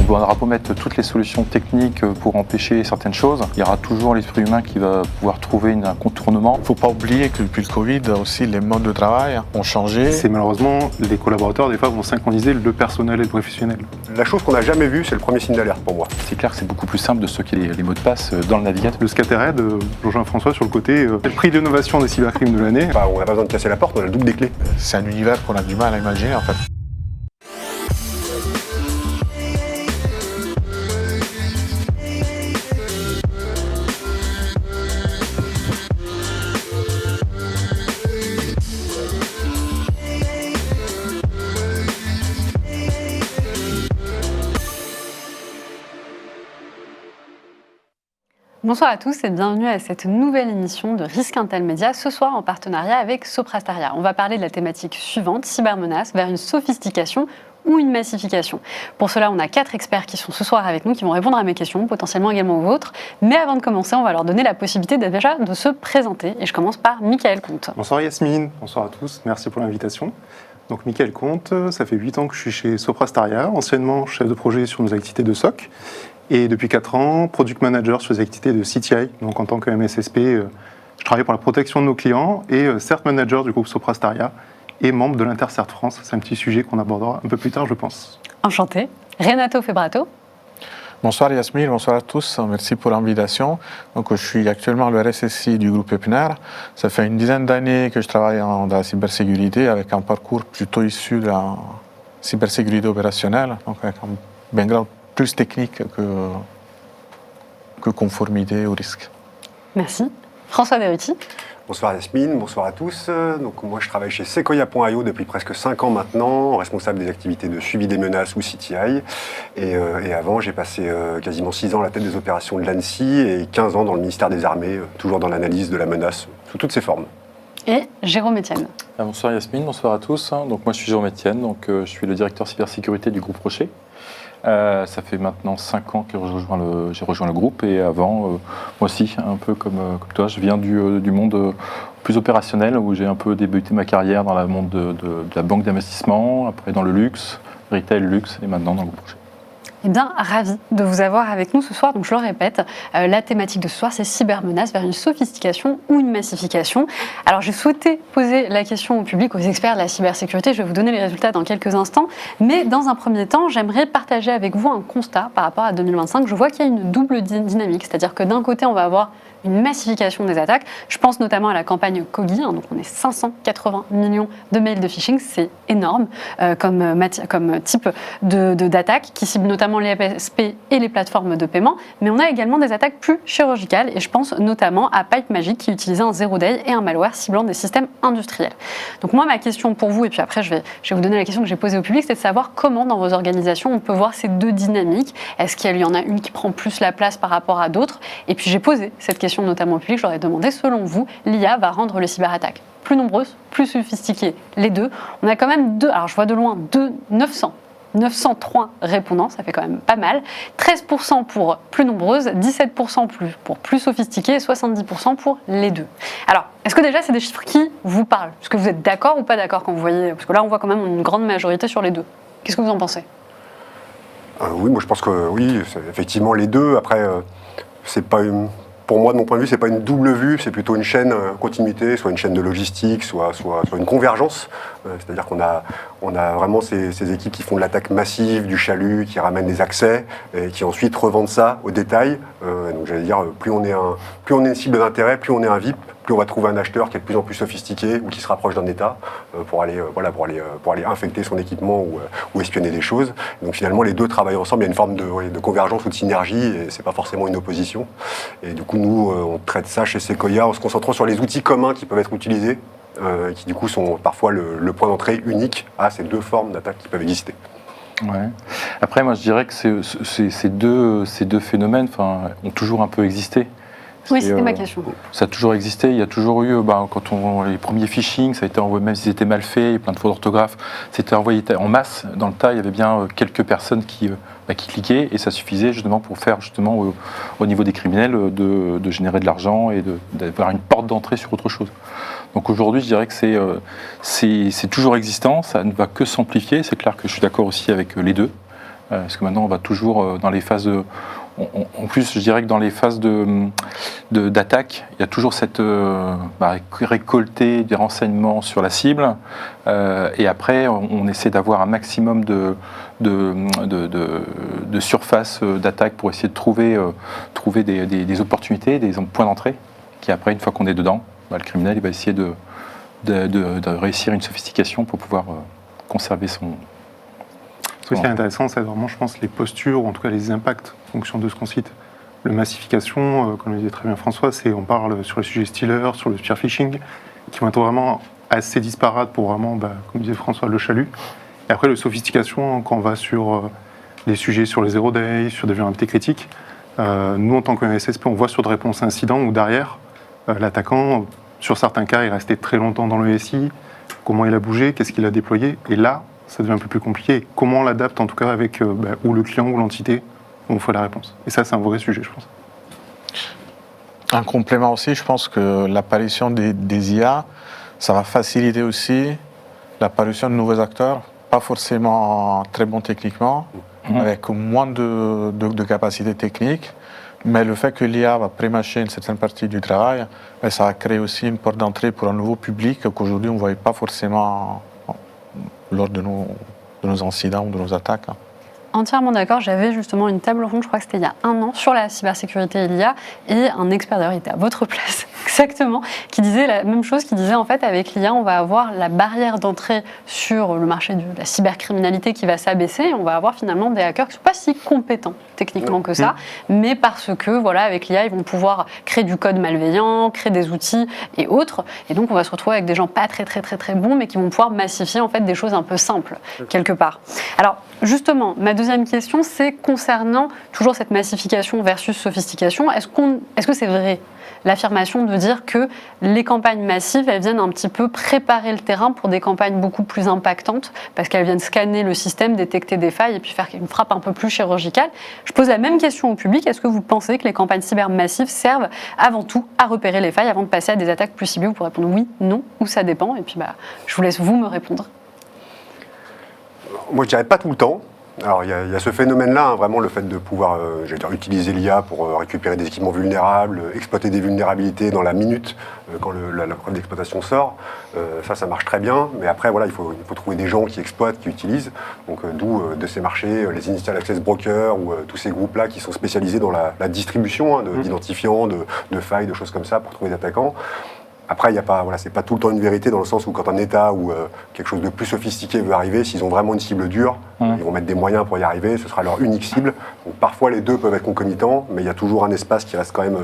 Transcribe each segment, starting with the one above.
faudra pas mettre toutes les solutions techniques pour empêcher certaines choses. Il y aura toujours l'esprit humain qui va pouvoir trouver un contournement. Il ne faut pas oublier que depuis le Covid, aussi les modes de travail ont changé. C'est malheureusement, les collaborateurs des fois vont synchroniser le personnel et le professionnel. La chose qu'on n'a jamais vue, c'est le premier signe d'alerte pour moi. C'est clair que c'est beaucoup plus simple de stocker les mots de passe dans le navigateur. Le ScaterAid, je rejoins François sur le côté, c'est le prix d'innovation des cybercrimes de l'année. On n'a pas besoin de casser la porte, on a le double des clés. C'est un univers qu'on a du mal à imaginer en fait. Bonsoir à tous et bienvenue à cette nouvelle émission de Risque Intel Média, ce soir en partenariat avec Soprastaria. On va parler de la thématique suivante, cybermenaces vers une sophistication ou une massification. Pour cela, on a 4 experts qui sont ce soir avec nous, qui vont répondre à mes questions, potentiellement également aux vôtres. Mais avant de commencer, on va leur donner la possibilité déjà de se présenter. Et je commence par Michael Comte. Bonsoir Yasmine, bonsoir à tous, merci pour l'invitation. Donc Michael Comte, ça fait 8 ans que je suis chez Soprastaria, anciennement chef de projet sur nos activités de SOC. Et depuis 4 ans, Product Manager sur les activités de CTI. Donc en tant que MSSP, je travaille pour la protection de nos clients et CERT Manager du groupe Soprastaria et membre de l'Intercert France. C'est un petit sujet qu'on abordera un peu plus tard, je pense. Enchanté. Renato Febrato. Bonsoir Yasmine, bonsoir à tous, merci pour l'invitation. Donc, je suis actuellement le RSSI du groupe Epner. Ça fait une dizaine d'années que je travaille dans la cybersécurité avec un parcours plutôt issu de la cybersécurité opérationnelle, donc avec un background plus technique que conformité au risque. Merci. François Deruti. Bonsoir Yasmine, bonsoir à tous. Donc moi je travaille chez Sequoia.io depuis presque 5 ans maintenant, responsable des activités de suivi des menaces ou CTI. Et avant j'ai passé quasiment 6 ans à la tête des opérations de l'ANSSI et 15 ans dans le ministère des Armées, toujours dans l'analyse de la menace sous toutes ses formes. Et Jérôme Etienne. Bonsoir Yasmine, bonsoir à tous. Donc moi je suis Jérôme Etienne, donc je suis le directeur cybersécurité du groupe Rocher. Ça fait maintenant 5 ans que j'ai rejoint le groupe et avant, moi aussi, un peu comme toi, je viens du monde plus opérationnel où j'ai un peu débuté ma carrière dans le monde de la banque d'investissement, après dans le luxe, retail luxe et maintenant dans le groupe Rocher. Eh bien, ravi de vous avoir avec nous ce soir. Donc, je le répète, la thématique de ce soir, c'est cybermenaces vers une sophistication ou une massification. Alors, j'ai souhaité poser la question au public, aux experts de la cybersécurité. Je vais vous donner les résultats dans quelques instants. Mais dans un premier temps, j'aimerais partager avec vous un constat par rapport à 2025. Je vois qu'il y a une double dynamique. C'est-à-dire que d'un côté, on va avoir une massification des attaques. Je pense notamment à la campagne Kogi, donc on est 580 millions de mails de phishing, c'est énorme comme type d'attaque qui cible notamment les PSP et les plateformes de paiement, mais on a également des attaques plus chirurgicales et je pense notamment à Pipe Magic qui utilisait un zero day et un malware ciblant des systèmes industriels. Donc moi ma question pour vous, et puis après je vais vous donner la question que j'ai posée au public, c'est de savoir comment dans vos organisations on peut voir ces deux dynamiques. Est-ce qu'il y en a une qui prend plus la place par rapport à d'autres? Et puis j'ai posé cette question notamment au public, je leur ai demandé, selon vous, l'IA va rendre les cyberattaques plus nombreuses, plus sophistiquées, les deux. On a quand même alors je vois de loin 903 répondants, ça fait quand même pas mal. 13% pour plus nombreuses, 17% pour plus sophistiquées et 70% pour les deux. Alors, est-ce que déjà c'est des chiffres qui vous parlent? Est-ce que vous êtes d'accord ou pas d'accord quand vous voyez? Parce que là, on voit quand même une grande majorité sur les deux. Qu'est-ce que vous en pensez? Oui, moi je pense que oui, c'est effectivement les deux. Après, c'est pas pour moi, de mon point de vue, c'est pas une double vue, c'est plutôt une chaîne continuité, soit une chaîne de logistique, soit une convergence. C'est-à-dire qu'on a vraiment ces équipes qui font de l'attaque massive, du chalut, qui ramènent des accès et qui ensuite revendent ça au détail. Donc j'allais dire, plus on est une cible d'intérêt, plus on est un VIP, plus on va trouver un acheteur qui est de plus en plus sophistiqué ou qui se rapproche d'un État pour aller infecter son équipement ou espionner des choses. Donc finalement, les deux travaillent ensemble. Il y a une forme de convergence ou de synergie et c'est pas forcément une opposition. Et du coup, nous, on traite ça chez Sequoia en se concentrant sur les outils communs qui peuvent être utilisés, qui du coup sont parfois le point d'entrée unique à ces deux formes d'attaque qui peuvent exister. Ouais. Après, moi, je dirais que ces deux phénomènes ont toujours un peu existé. Oui, c'était ma question. Ça a toujours existé. Il y a toujours eu, les premiers phishing, ça a été envoyé, même s'ils étaient mal faits, il y a plein de fautes d'orthographe, c'était envoyé en masse dans le tas. Il y avait bien quelques personnes qui cliquaient et ça suffisait justement pour faire au niveau des criminels de générer de l'argent et d'avoir une porte d'entrée sur autre chose. Donc aujourd'hui, je dirais que c'est toujours existant. Ça ne va que s'amplifier. C'est clair que je suis d'accord aussi avec les deux. Parce que maintenant, on va toujours dans les phases de... En plus, je dirais que dans les phases d'attaque, il y a toujours cette récolter des renseignements sur la cible, et après, on essaie d'avoir un maximum de surface d'attaque pour essayer de trouver des opportunités, des points d'entrée, qui après, une fois qu'on est dedans, le criminel il va essayer de réussir une sophistication pour pouvoir conserver son... Ce qui est intéressant, c'est vraiment, je pense, les postures, ou en tout cas les impacts en fonction de ce qu'on cite. Le massification, comme le disait très bien François, on parle sur le sujet Stealer, sur le spear phishing, qui vont être vraiment assez disparates pour vraiment, comme disait François, le chalut. Et après, le sophistication, quand on va sur les sujets sur les zero day, sur des vulnérabilités critiques, nous, en tant que MSSP, on voit sur de réponses incidents où derrière, l'attaquant, sur certains cas, il restait très longtemps dans le SI, comment il a bougé, qu'est-ce qu'il a déployé, et là, ça devient un peu plus compliqué. Comment on l'adapte, en tout cas, avec ou le client ou l'entité, on fait la réponse. Et ça, c'est un vrai sujet, je pense. En complément aussi, je pense que l'apparition des IA, ça va faciliter aussi l'apparition de nouveaux acteurs, pas forcément très bons techniquement, avec moins de capacités techniques, mais le fait que l'IA va prémâcher une certaine partie du travail, ça va créer aussi une porte d'entrée pour un nouveau public qu'aujourd'hui on ne voyait pas forcément lors de nos incidents ou de nos attaques. Entièrement d'accord. J'avais justement une table ronde, je crois que c'était il y a 1 an, sur la cybersécurité et l'IA, et un expert, d'ailleurs, il était à votre place, exactement, qui disait la même chose, qui disait en fait, avec l'IA, on va avoir la barrière d'entrée sur le marché de la cybercriminalité qui va s'abaisser, et on va avoir finalement des hackers qui ne sont pas si compétents techniquement que ça, mais parce que, voilà, avec l'IA, ils vont pouvoir créer du code malveillant, créer des outils et autres, et donc on va se retrouver avec des gens pas très bons, mais qui vont pouvoir massifier en fait des choses un peu simples, quelque part. Alors, justement, ma deuxième question, c'est concernant toujours cette massification versus sophistication. Est-ce que c'est vrai l'affirmation de dire que les campagnes massives, elles viennent un petit peu préparer le terrain pour des campagnes beaucoup plus impactantes, parce qu'elles viennent scanner le système, détecter des failles et puis faire une frappe un peu plus chirurgicale? Je pose la même question au public. Est-ce que vous pensez que les campagnes cyber massives servent avant tout à repérer les failles avant de passer à des attaques plus ciblées? Vous pouvez répondre oui, non, ou ça dépend. Et puis je vous laisse vous me répondre. Moi, je dirais pas tout le temps. Alors, il y a ce phénomène-là, vraiment le fait de pouvoir utiliser l'IA pour récupérer des équipements vulnérables, exploiter des vulnérabilités dans la minute quand la preuve d'exploitation sort. Ça marche très bien. Mais après, voilà, il faut trouver des gens qui exploitent, qui utilisent. Donc, d'où de ces marchés, les Initial Access Brokers ou tous ces groupes-là qui sont spécialisés dans la distribution d'identifiants, de failles, de choses comme ça pour trouver des attaquants. Après, c'est pas tout le temps une vérité dans le sens où quand un État ou quelque chose de plus sophistiqué veut arriver, s'ils ont vraiment une cible dure, ils vont mettre des moyens pour y arriver, ce sera leur unique cible. Donc, parfois, les deux peuvent être concomitants, mais il y a toujours un espace qui reste quand même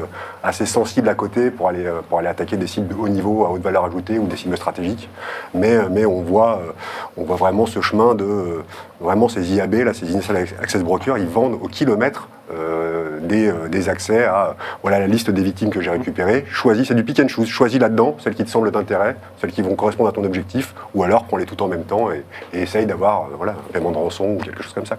assez sensible à côté pour aller attaquer des cibles de haut niveau, à haute valeur ajoutée ou des cibles stratégiques. Mais on voit vraiment ce chemin de vraiment ces IAB, là, ces Initial Access Brokers, ils vendent au kilomètre des accès à la liste des victimes que j'ai récupérées. Choisis, c'est du pick and choose. Choisis là-dedans celles qui te semblent d'intérêt, celles qui vont correspondre à ton objectif, ou alors prends-les toutes en même temps et essaye d'avoir un paiement de rançon ou quelque chose comme ça.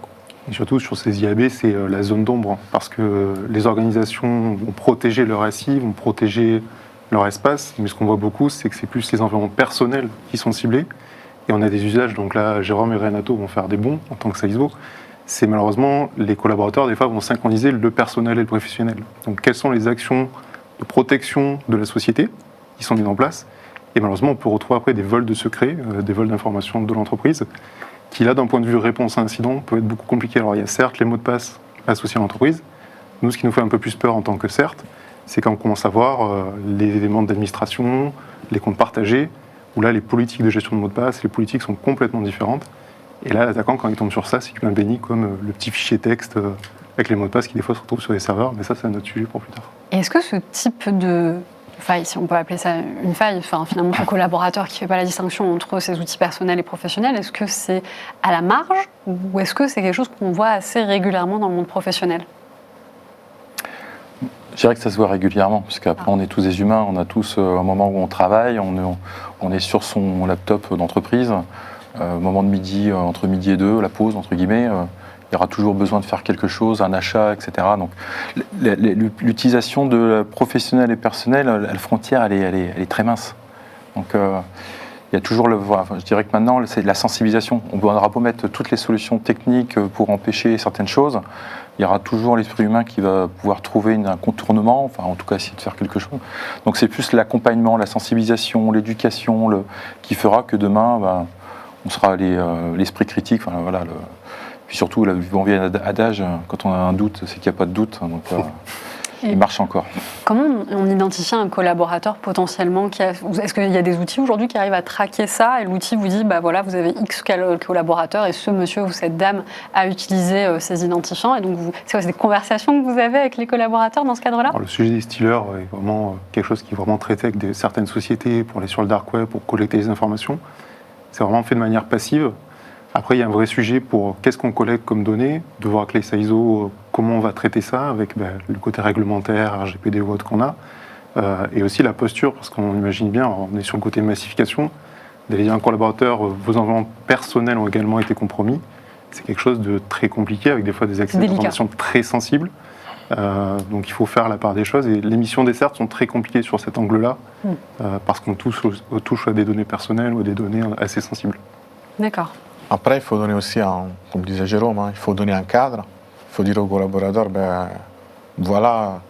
Et surtout sur ces IAB, c'est la zone d'ombre, parce que les organisations vont protéger leur SI, vont protéger leur espace, mais ce qu'on voit beaucoup, c'est que c'est plus les environnements personnels qui sont ciblés. Et on a des usages, donc là, Jérôme et Renato vont faire des bons en tant que CISO. C'est malheureusement, les collaborateurs, des fois, vont synchroniser le personnel et le professionnel. Donc, quelles sont les actions de protection de la société qui sont mises en place? Et malheureusement, on peut retrouver après des vols de secrets, des vols d'informations de l'entreprise, qui là, d'un point de vue réponse à incident, peut être beaucoup compliqué. Alors, il y a certes les mots de passe associés à l'entreprise. Nous, ce qui nous fait un peu plus peur en tant que CERT, c'est quand on commence à voir les éléments d'administration, les comptes partagés, où là, les politiques de gestion de mots de passe, les politiques sont complètement différentes. Et là, l'attaquant, quand il tombe sur ça, c'est qu'il bénit comme le petit fichier texte avec les mots de passe qui, des fois, se retrouvent sur les serveurs. Mais ça, c'est un autre sujet pour plus tard. Et est-ce que ce type de faille, si on peut appeler ça une faille, finalement, ce collaborateur qui ne fait pas la distinction entre ses outils personnels et professionnels, est-ce que c'est à la marge ou est-ce que c'est quelque chose qu'on voit assez régulièrement dans le monde professionnel? Je dirais que ça se voit régulièrement, parce qu'après, on est tous des humains, on a tous un moment où on travaille, on est sur son laptop d'entreprise. Moment de midi, entre midi et 2, la pause, entre guillemets, il y aura toujours besoin de faire quelque chose, un achat, etc. Donc l'utilisation de professionnel et personnel, la frontière, elle est très mince. Donc il y a toujours je dirais que maintenant, c'est de la sensibilisation. On aura beau mettre toutes les solutions techniques pour empêcher certaines choses, il y aura toujours l'esprit humain qui va pouvoir trouver un contournement, enfin en tout cas essayer de faire quelque chose. Donc c'est plus l'accompagnement, la sensibilisation, l'éducation qui fera que demain, on sera l'esprit critique. Enfin, voilà, puis surtout, le vivant vieil adage, quand on a un doute, c'est qu'il n'y a pas de doute. Donc, il marche encore. Comment on identifie un collaborateur potentiellement Est-ce qu'il y a des outils aujourd'hui qui arrivent à traquer ça et l'outil vous dit, voilà, vous avez X collaborateurs et ce monsieur ou cette dame a utilisé ces identifiants et donc c'est des conversations que vous avez avec les collaborateurs dans ce cadre-là? Alors, le sujet des stealers est vraiment quelque chose qui est vraiment traité avec certaines sociétés pour aller sur le dark web, pour collecter les informations. C'est vraiment fait de manière passive. Après, il y a un vrai sujet pour qu'est-ce qu'on collecte comme données, de voir avec les ISO comment on va traiter ça, avec le côté réglementaire, RGPD ou autre qu'on a, et aussi la posture, parce qu'on imagine bien, on est sur le côté massification, d'aller dire à un collaborateur, vos environnements personnels ont également été compromis. C'est quelque chose de très compliqué, avec des fois des accès d'informations très sensibles. Donc il faut faire la part des choses, et les missions des CERT sont très compliquées sur cet angle-là, parce qu'on touche à des données personnelles ou à des données assez sensibles. D'accord. Après, il faut donner aussi, comme disait Jérôme, il faut donner un cadre. Il faut dire aux collaborateurs, voilà,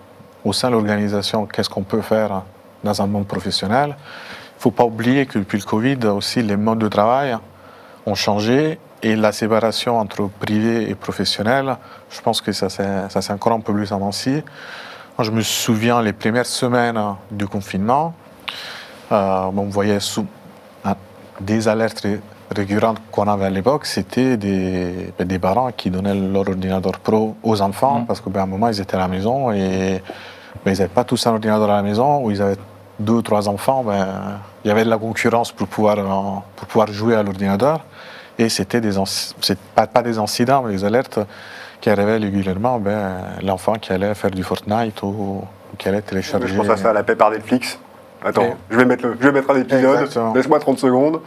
au sein de l'organisation, qu'est-ce qu'on peut faire dans un monde professionnel. Il ne faut pas oublier que depuis le Covid, aussi, les modes de travail ont changé et la séparation entre privé et professionnel, je pense que ça s'est encore un peu plus avancé. Moi, je me souviens les premières semaines du confinement, on voyait des alertes récurrentes qu'on avait à l'époque, c'était des parents qui donnaient leur ordinateur pro aux enfants parce qu'à un moment ils étaient à la maison et ils n'avaient pas tous un ordinateur à la maison, ou ils avaient 2 ou 3 enfants, il y avait de la concurrence pour pouvoir jouer à l'ordinateur, et c'était pas des incidents, mais des alertes qui arrivaient régulièrement, l'enfant qui allait faire du Fortnite ou qui allait télécharger. Je pense à ça, à la paix par Netflix. Attends, je vais mettre un épisode, laisse-moi 30 secondes.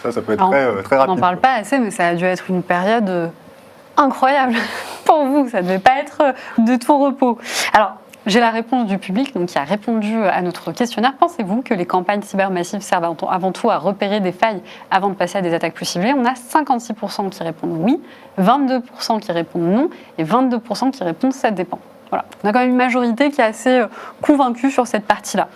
Ça peut être très rapide. On n'en parle pas assez, mais ça a dû être une période incroyable pour vous. Ça ne devait pas être de tout repos. Alors, j'ai la réponse du public qui a répondu à notre questionnaire. Pensez-vous que les campagnes cybermassives servent avant tout à repérer des failles avant de passer à des attaques plus ciblées? On a 56% qui répondent oui, 22% qui répondent non et 22% qui répondent ça dépend. Voilà. On a quand même une majorité qui est assez convaincue sur cette partie-là.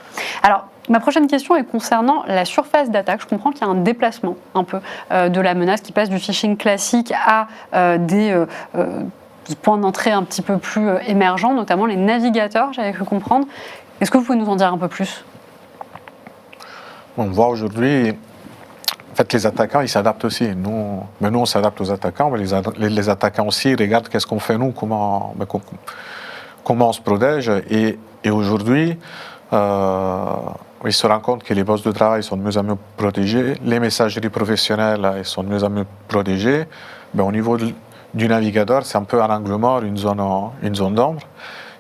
Alors, ma prochaine question est concernant la surface d'attaque. Je comprends qu'il y a un déplacement un peu de la menace qui passe du phishing classique à des points d'entrée un petit peu plus émergents, notamment les navigateurs, j'avais cru comprendre. Est-ce que vous pouvez nous en dire un peu plus? On voit aujourd'hui, en fait, les attaquants, ils s'adaptent aussi. Nous, on s'adapte aux attaquants, mais les attaquants aussi regardent qu'est-ce qu'on fait nous, comment on se protège. Et aujourd'hui, ils se rendent compte que les postes de travail sont de mieux en mieux protégés, les messageries professionnelles sont de mieux en mieux protégées. Au niveau du navigateur, c'est un peu un angle mort, une zone d'ombre.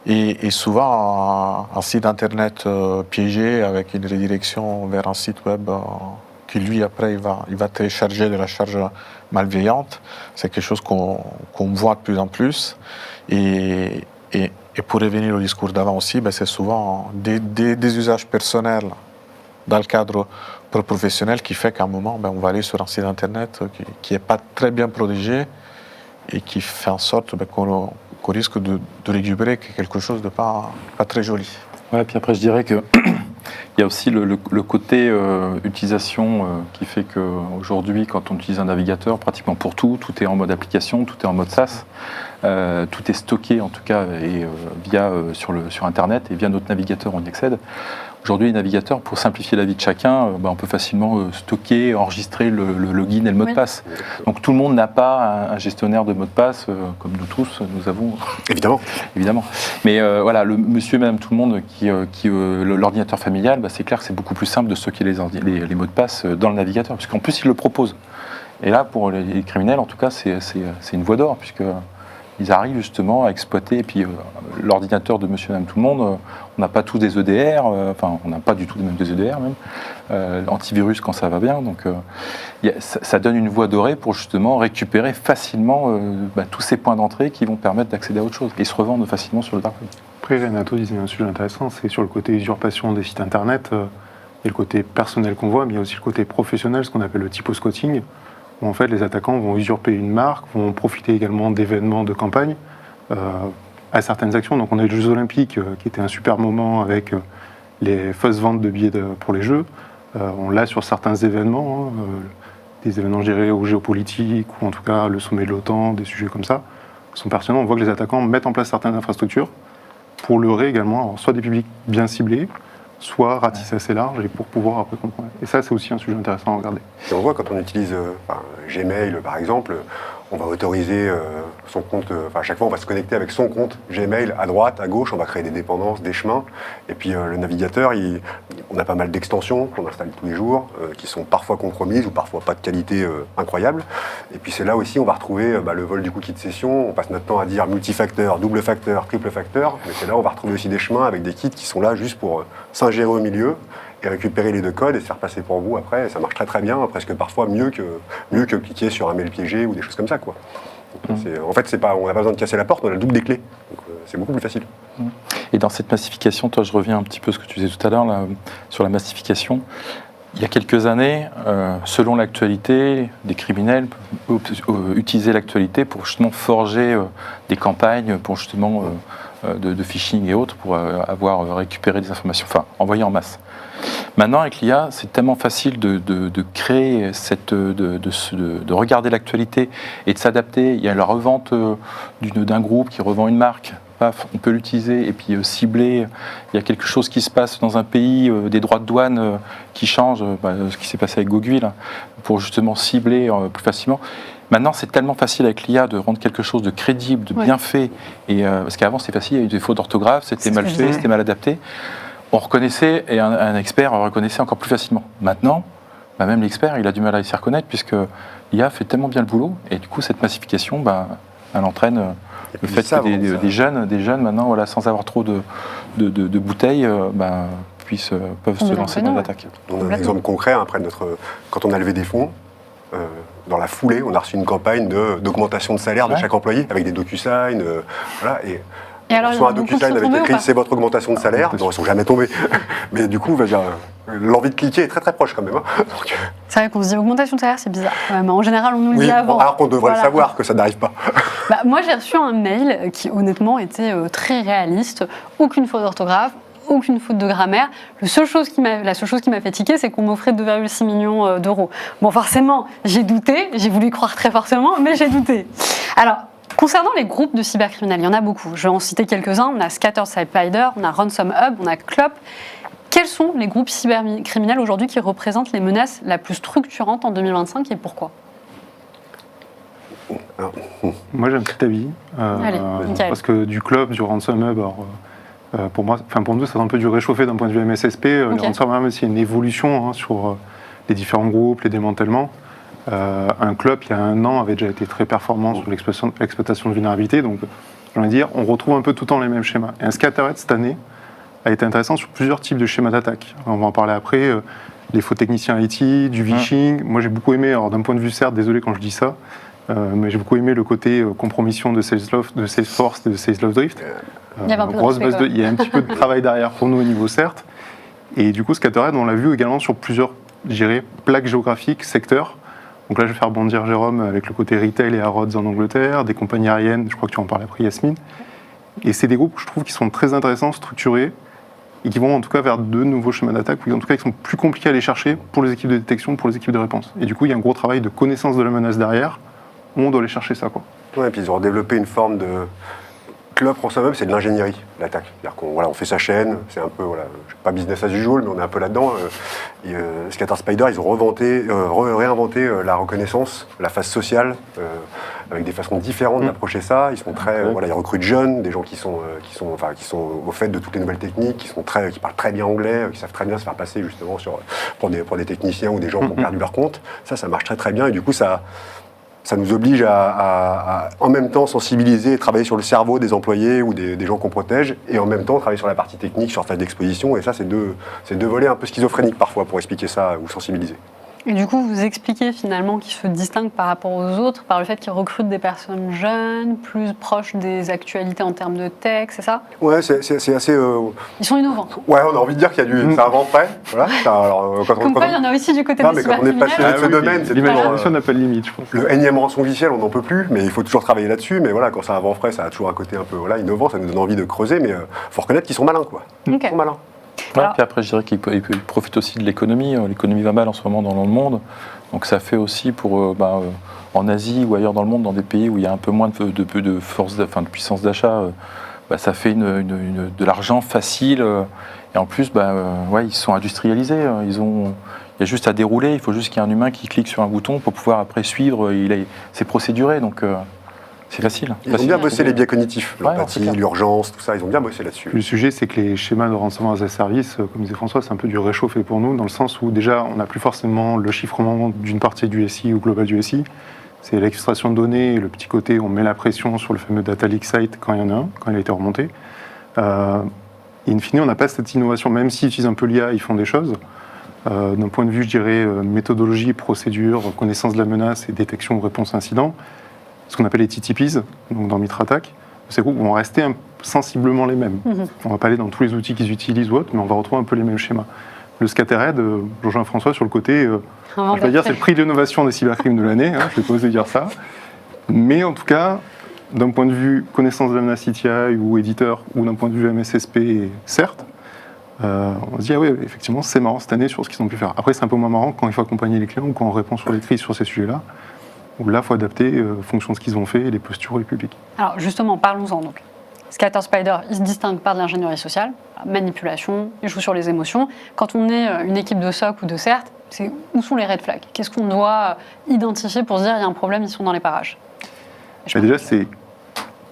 Et souvent, un site internet piégé avec une redirection vers un site web qui, lui, après, il va télécharger de la charge malveillante. C'est quelque chose qu'on voit de plus en plus. Et pour revenir au discours d'avant aussi, c'est souvent des usages personnels dans le cadre professionnel qui fait qu'à un moment, on va aller sur un site internet qui n'est pas très bien protégé et qui fait en sorte qu'on risque de récupérer quelque chose de pas très joli. Ouais, puis après, je dirais que il y a aussi le côté utilisation qui fait qu'aujourd'hui, quand on utilise un navigateur, pratiquement pour tout est en mode application, tout est en mode SaaS, tout est stocké en tout cas et via sur Internet et via notre navigateur on y accède. Aujourd'hui, les navigateurs, pour simplifier la vie de chacun, on peut facilement stocker, enregistrer le login et le mot de passe. Donc tout le monde n'a pas un gestionnaire de mot de passe, comme nous tous, nous avons. Évidemment. Mais voilà, le monsieur et madame tout le monde l'ordinateur familial, c'est clair que c'est beaucoup plus simple de stocker les mots de passe dans le navigateur, puisqu'en plus, il le propose. Et là, pour les criminels, en tout cas, c'est une voie d'or, puisque ils arrivent justement à exploiter, et puis l'ordinateur de monsieur et madame tout le monde, on n'a pas tous des EDR, on n'a pas du tout même des EDR même, antivirus quand ça va bien, donc ça donne une voie dorée pour justement récupérer facilement tous ces points d'entrée qui vont permettre d'accéder à autre chose, et se revendre facilement sur le dark web. Après, Renato disait un sujet intéressant, c'est sur le côté usurpation des sites internet. Il y a le côté personnel qu'on voit, mais il y a aussi le côté professionnel, ce qu'on appelle le typo-squatting, où en fait les attaquants vont usurper une marque, vont profiter également d'événements de campagne à certaines actions. Donc on a eu les Jeux Olympiques, qui était un super moment avec les fausses ventes de billets pour les Jeux. On l'a sur certains événements, des événements, je dirais, géopolitiques, ou en tout cas le sommet de l'OTAN, des sujets comme ça, qui sont pertinents. On voit que les attaquants mettent en place certaines infrastructures pour leurrer également, alors, soit des publics bien ciblés, soit ratisser assez large et pour pouvoir après comprendre. Et ça, c'est aussi un sujet intéressant à regarder. Et on voit quand on utilise Gmail, par exemple, on va autoriser son compte, à chaque fois on va se connecter avec son compte Gmail à droite, à gauche, on va créer des dépendances, des chemins. Et puis le navigateur, on a pas mal d'extensions qu'on installe tous les jours, qui sont parfois compromises ou parfois pas de qualité incroyable. Et puis c'est là aussi on va retrouver le vol du cookie de session. On passe notre temps à dire multifacteur, double facteur, triple facteur. Mais c'est là où on va retrouver aussi des chemins avec des kits qui sont là juste pour s'ingérer au milieu et récupérer les deux codes et se faire passer pour vous après. Et ça marche très très bien, presque parfois mieux que cliquer sur un mail piégé ou des choses comme ça, quoi. Donc, en fait, on n'a pas besoin de casser la porte, on a le double des clés. Donc c'est beaucoup plus facile. Et dans cette massification, toi, je reviens un petit peu à ce que tu disais tout à l'heure là, sur la massification. Il y a quelques années, selon l'actualité, des criminels utilisaient l'actualité pour justement forger des campagnes, pour justement de phishing et autres, pour avoir récupéré des informations, enfin envoyer en masse. Maintenant, avec l'IA, c'est tellement facile de créer de regarder l'actualité et de s'adapter. Il y a la revente d'un groupe qui revend une marque. Paf, on peut l'utiliser et puis cibler. Il y a quelque chose qui se passe dans un pays, des droits de douane qui changent, ce qui s'est passé avec Gogui, là, pour justement cibler plus facilement. Maintenant, c'est tellement facile avec l'IA de rendre quelque chose de crédible, de bien fait. Et, parce qu'avant, c'était facile, il y a eu des fautes d'orthographe, c'était mal fait, c'était mal adapté. On reconnaissait, et un expert reconnaissait encore plus facilement. Maintenant, même l'expert, il a du mal à s'y reconnaître, puisque l'IA fait tellement bien le boulot, et du coup, cette massification, elle entraîne le fait que des jeunes maintenant, voilà, sans avoir trop de bouteilles, peuvent se lancer dans l'attaque. On a un exemple concret, après quand on a levé des fonds, dans la foulée, on a reçu une campagne d'augmentation de salaire de chaque employé, avec des DocuSign, voilà, et alors, soit un DocuSign avec écrit c'est votre augmentation de salaire, non, ils ne sont jamais tombés. Mais du coup, l'envie de cliquer est très très proche quand même. Donc, c'est vrai qu'on se dit augmentation de salaire, c'est bizarre. En général, on nous le dit avant. Alors qu'on devrait le savoir que ça n'arrive pas. Moi, j'ai reçu un mail qui honnêtement était très réaliste, aucune faute d'orthographe, aucune faute de grammaire. La seule chose qui m'a fait tiquer, c'est qu'on m'offrait 2,6 millions d'euros. Bon, forcément, j'ai douté, j'ai voulu croire très fortement, mais j'ai douté. Alors, concernant les groupes de cybercriminels, il y en a beaucoup. Je vais en citer quelques-uns. On a Scattered Spider, on a Ransom Hub, on a Clop. Quels sont les groupes cybercriminels aujourd'hui qui représentent les menaces la plus structurantes en 2025 et pourquoi ? Moi, j'ai un petit avis. Allez, parce que du Clop, du Ransom Hub, pour nous, c'est un peu du réchauffé d'un point de vue MSSP. Les Ransom Hub, c'est une évolution sur les différents groupes, les démantèlements. Un Clop, il y a 1 an, avait déjà été très performant sur l'exploitation de vulnérabilité. Donc, j'ai envie de dire, on retrouve un peu tout le temps les mêmes schémas. Et un Scattered, cette année, a été intéressant sur plusieurs types de schémas d'attaque. On va en parler après. Les faux techniciens IT, du phishing. Moi, j'ai beaucoup aimé, alors d'un point de vue certes, désolé quand je dis ça, mais j'ai beaucoup aimé le côté compromission de Salesforce et de Salesloft Drift. Il y avait un peu il y a un petit peu de travail derrière pour nous au niveau CERT. Et du coup, Scattered, on l'a vu également sur plusieurs, je dirais, plaques géographiques, secteurs. Donc là, je vais faire rebondir Jérôme avec le côté retail et Harrods en Angleterre, des compagnies aériennes, je crois que tu en parlais après, Yasmine. Et c'est des groupes, je trouve, qui sont très intéressants, structurés, et qui vont en tout cas vers de nouveaux schémas d'attaque, ou en tout cas qui sont plus compliqués à aller chercher pour les équipes de détection, pour les équipes de réponse. Et du coup, il y a un gros travail de connaissance de la menace derrière, où on doit aller chercher ça, quoi. Ouais, et puis ils ont développé une forme de... Clop, Ransom Hub, c'est de l'ingénierie, l'attaque. C'est-à-dire qu'on fait sa chaîne, c'est un peu, pas business as usual, mais on est un peu là-dedans. Scattered Spider, ils ont réinventé la reconnaissance, la phase sociale, avec des façons différentes d'approcher ça. Ils sont ils recrutent jeunes, des gens qui sont au fait de toutes les nouvelles techniques, qui parlent très bien anglais, qui savent très bien se faire passer justement pour des techniciens ou des gens qui ont perdu leur compte. Ça marche très très bien, et du coup, ça nous oblige à en même temps sensibiliser et travailler sur le cerveau des employés ou des gens qu'on protège, et en même temps travailler sur la partie technique, sur phase d'exposition. Et ça, c'est deux volets un peu schizophréniques parfois pour expliquer ça ou sensibiliser. Et du coup, vous expliquez finalement qu'ils se distinguent par rapport aux autres par le fait qu'ils recrutent des personnes jeunes, plus proches des actualités en termes de tech, c'est ça? Ouais, c'est assez. Ils sont innovants. Ouais, on a envie de dire qu'il y a du. Ça invente près. Voilà. Alors, Comme quoi, il y en a aussi du côté Non, des mais quand on est passionné cybercriminels. de ce domaine, c'est l'imagination n'a pas de limite, je pense. le énième rançongiciel, on n'en peut plus, mais il faut toujours travailler là-dessus. Mais voilà, quand ça invente frais, ça a toujours un côté un peu innovant, ça nous donne envie de creuser, mais faut reconnaître qu'ils sont malins, quoi. Ok. Ils sont malins. Ouais, Alors- puis après, je dirais qu'ils profitent aussi de l'économie. L'économie va mal en ce moment dans le monde. Donc ça fait aussi pour, en Asie ou ailleurs dans le monde, dans des pays où il y a un peu moins de force, de puissance d'achat, ça fait de l'argent facile. Et en plus, ils sont industrialisés. Il y a juste à dérouler. Il faut juste qu'il y ait un humain qui clique sur un bouton pour pouvoir après suivre. C'est procéduré. Donc c'est facile. Ils ont bien bossé les biais cognitifs, Ouais, l'empathie, c'est clair. l'urgence, tout ça, ils ont bien bossé là-dessus. Le sujet, c'est que les schémas de ransomware as a service, comme disait François, c'est un peu du réchauffé pour nous, dans le sens où déjà, on n'a plus forcément le chiffrement d'une partie du SI ou global du SI. C'est l'extraction de données et le petit côté, on met la pression sur le fameux data leak site quand il y en a un, quand il a été remonté. Et in fine, on n'a pas cette innovation, même s'ils utilisent un peu l'IA, ils font des choses. D'un point de vue, je dirais, méthodologie, procédure, connaissance de la menace et détection ou réponse à incident, ce qu'on appelle les TTPs, donc dans Mitra-Attack, ces groupes vont rester sensiblement les mêmes. On ne va pas aller dans tous les outils qu'ils utilisent ou autres, mais on va retrouver un peu les mêmes schémas. Le Scattered, je rejoins François sur le côté, je vais dire c'est le prix de l'innovation des cybercrimes de l'année, je vais pas oser dire ça. Mais en tout cas, d'un point de vue connaissance de la menace CTI ou éditeur, ou d'un point de vue MSSP, certes, on se dit, ah oui, effectivement, c'est marrant cette année sur ce qu'ils ont pu faire. Après, c'est un peu moins marrant quand il faut accompagner les clients ou quand on répond sur les crises sur ces sujets-là, où là, il faut adapter en fonction de ce qu'ils ont fait et les postures du public. Alors justement, parlons-en donc. Scatter Spider, il se distingue par de l'ingénierie sociale, manipulation, il joue sur les émotions. Quand on est une équipe de SOC ou de CERT, où sont les red flags? Qu'est-ce qu'on doit identifier pour se dire il y a un problème, ils sont dans les parages? Déjà, c'est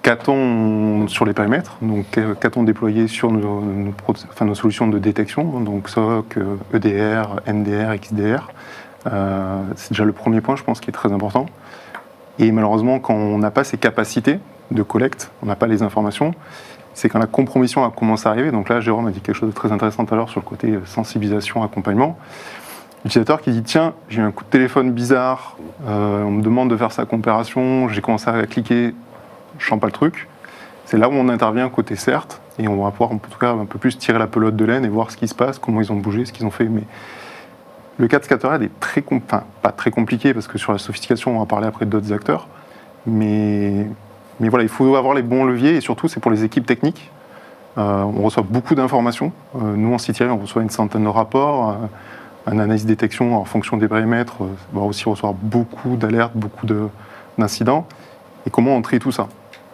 qu'a-t-on sur les périmètres, donc qu'a-t-on déployé sur nos solutions de détection, donc SOC, EDR, NDR, XDR. C'est déjà le premier point, je pense, qui est très important. Et malheureusement, quand on n'a pas ces capacités de collecte, on n'a pas les informations, c'est quand la compromission a commencé à arriver. Donc là, Jérôme a dit quelque chose de très intéressant tout à l'heure sur le côté sensibilisation, accompagnement. L'utilisateur qui dit « Tiens, j'ai eu un coup de téléphone bizarre, on me demande de faire sa comparaison, j'ai commencé à cliquer, je sens pas le truc ». C'est là où on intervient côté CERT, et on va pouvoir en tout cas un peu plus tirer la pelote de laine et voir ce qui se passe, comment ils ont bougé, ce qu'ils ont fait. Mais le cas de Scattered est pas très compliqué, parce que sur la sophistication, on va parler après d'autres acteurs. Mais voilà, il faut avoir les bons leviers, et surtout, c'est pour les équipes techniques. On reçoit beaucoup d'informations. Nous, en CTI, on reçoit une centaine de rapports. Une analyse détection en fonction des périmètres va aussi recevoir beaucoup d'alertes, beaucoup d'incidents. Et comment on trie tout ça?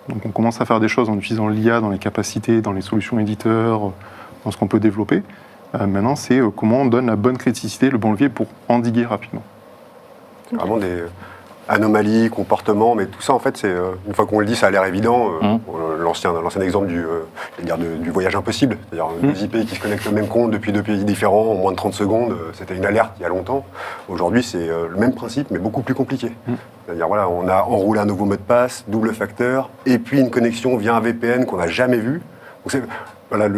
Donc on commence à faire des choses en utilisant l'IA dans les capacités, dans les solutions éditeurs, dans ce qu'on peut développer. Maintenant, c'est comment on donne la bonne criticité, le bon levier pour endiguer rapidement. Vraiment des anomalies, comportements, mais tout ça, en fait, c'est une fois qu'on le dit, ça a l'air évident. L'ancien exemple du voyage impossible, c'est-à-dire deux IP qui se connectent au même compte depuis deux pays différents en moins de 30 secondes, c'était une alerte il y a longtemps. Aujourd'hui, c'est le même principe, mais beaucoup plus compliqué. C'est-à-dire, voilà, on a enroulé un nouveau mot de passe, double facteur, et puis une connexion via un VPN qu'on n'a jamais vu. Donc voilà,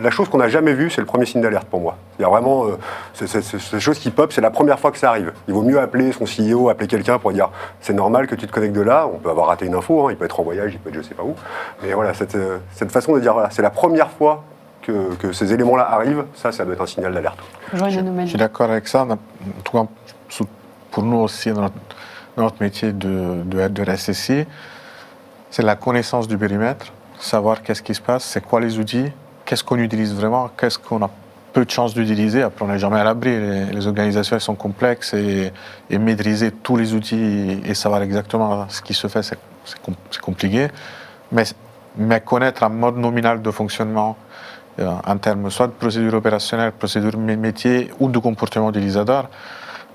la chose qu'on n'a jamais vue, c'est le premier signe d'alerte pour moi. Il y a vraiment ces choses qui pop, c'est la première fois que ça arrive. Il vaut mieux appeler son CEO, appeler quelqu'un pour dire c'est normal que tu te connectes de là. On peut avoir raté une info, il peut être en voyage, il peut être je sais pas où. Mais voilà, cette façon de dire voilà, c'est la première fois que ces éléments-là arrivent, ça doit être un signal d'alerte. Je suis d'accord avec ça. En tout cas, pour nous aussi, dans notre métier de SSI, c'est la connaissance du périmètre. Savoir qu'est-ce qui se passe, c'est quoi les outils, qu'est-ce qu'on utilise vraiment, qu'est-ce qu'on a peu de chances d'utiliser. Après, on n'est jamais à l'abri. Les organisations elles sont complexes et maîtriser tous les outils et savoir exactement ce qui se fait, c'est compliqué. Mais connaître un mode nominal de fonctionnement en termes soit de procédure opérationnelle, procédure métier ou de comportement utilisateur,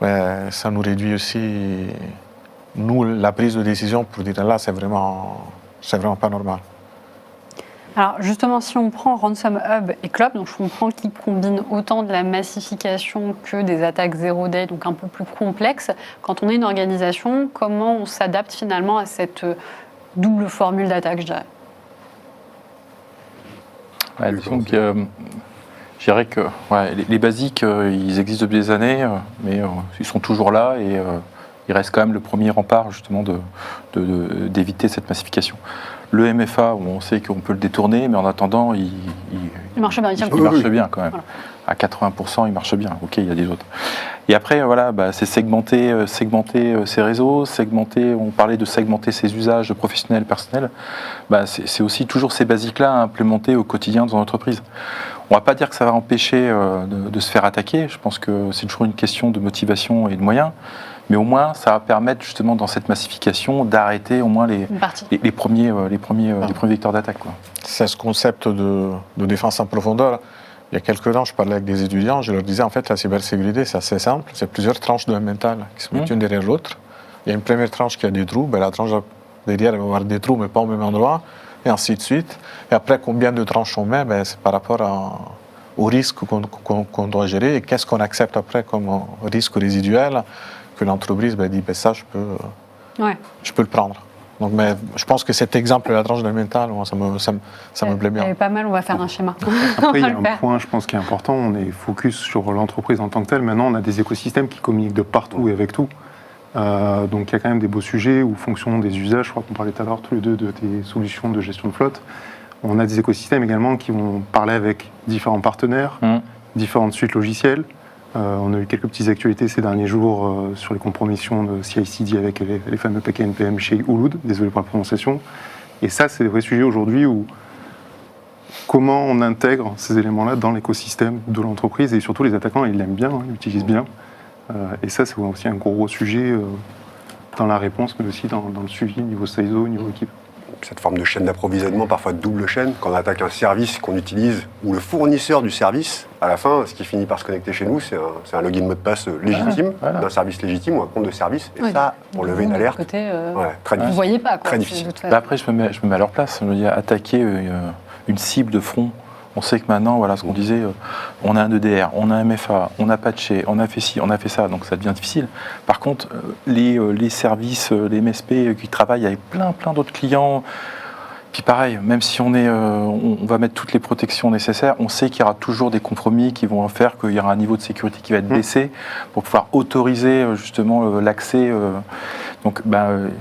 ça nous réduit aussi, nous, la prise de décision pour dire là, c'est vraiment pas normal. Alors justement, si on prend Ransom Hub et Clop, donc je comprends qu'ils combinent autant de la massification que des attaques zero day, donc un peu plus complexes. Quand on est une organisation, comment on s'adapte finalement à cette double formule d'attaque, je dirais? Disons que Je dirais que les basiques, ils existent depuis des années, mais ils sont toujours là et il reste quand même le premier rempart justement d'éviter cette massification. Le MFA, on sait qu'on peut le détourner, mais en attendant, il marche bien, il marche bien quand même. Voilà. À 80%, il marche bien. Ok, il y a des autres. Et après, c'est segmenter ses réseaux, on parlait de segmenter ses usages professionnels, personnels. C'est aussi toujours ces basiques-là à implémenter au quotidien dans l'entreprise. On ne va pas dire que ça va empêcher de se faire attaquer. Je pense que c'est toujours une question de motivation et de moyens. Mais au moins, ça va permettre justement dans cette massification d'arrêter au moins les premiers vecteurs d'attaque. C'est ce concept de défense en profondeur. Il y a quelques temps, je parlais avec des étudiants, je leur disais en fait la cybersécurité c'est assez simple, c'est plusieurs tranches de mental qui se mettent une derrière l'autre. Il y a une première tranche qui a des trous, la tranche derrière elle va avoir des trous mais pas au même endroit, et ainsi de suite. Et après, combien de tranches on met, c'est par rapport au risque qu'on doit gérer et qu'est-ce qu'on accepte après comme risque résiduel que l'entreprise dit ça je peux le prendre. Donc, mais je pense que cet exemple de la tranche de mental, ça me plaît bien. C'est pas mal, on va faire un schéma. Après, il y a un point, je pense, qui est important. On est focus sur l'entreprise en tant que telle. Maintenant, on a des écosystèmes qui communiquent de partout et avec tout. Donc, il y a quand même des beaux sujets où, fonction des usages, je crois qu'on parlait tout à l'heure tous les deux de tes solutions de gestion de flotte, on a des écosystèmes également qui vont parler avec différents partenaires, différentes suites logicielles. On a eu quelques petites actualités ces derniers jours sur les compromissions de CI/CD avec les fameux paquets NPM chez Ouloud, désolé pour la prononciation. Et ça, c'est des vrais sujets aujourd'hui où comment on intègre ces éléments-là dans l'écosystème de l'entreprise et surtout les attaquants, ils l'aiment bien, ils l'utilisent bien. Et ça, c'est aussi un gros sujet dans la réponse, mais aussi dans le suivi niveau CISO, niveau équipe. Cette forme de chaîne d'approvisionnement, parfois de double chaîne, quand on attaque un service qu'on utilise, ou le fournisseur du service, à la fin, ce qui finit par se connecter chez nous, c'est un login mot de passe légitime, d'un service légitime ou un compte de service. Et ça, pour lever une alerte, côté, très difficile. Vous ne voyez pas, quoi. Très difficile. Après, je me mets à leur place. Je me dis, attaquer une cible de front. On sait que maintenant, ce qu'on disait, on a un EDR, on a un MFA, on a patché, on a fait ci, on a fait ça, donc ça devient difficile. Par contre, les services, les MSP qui travaillent avec plein d'autres clients, puis pareil, même si on va mettre toutes les protections nécessaires, on sait qu'il y aura toujours des compromis qui vont faire qu'il y aura un niveau de sécurité qui va être baissé pour pouvoir autoriser justement l'accès. Donc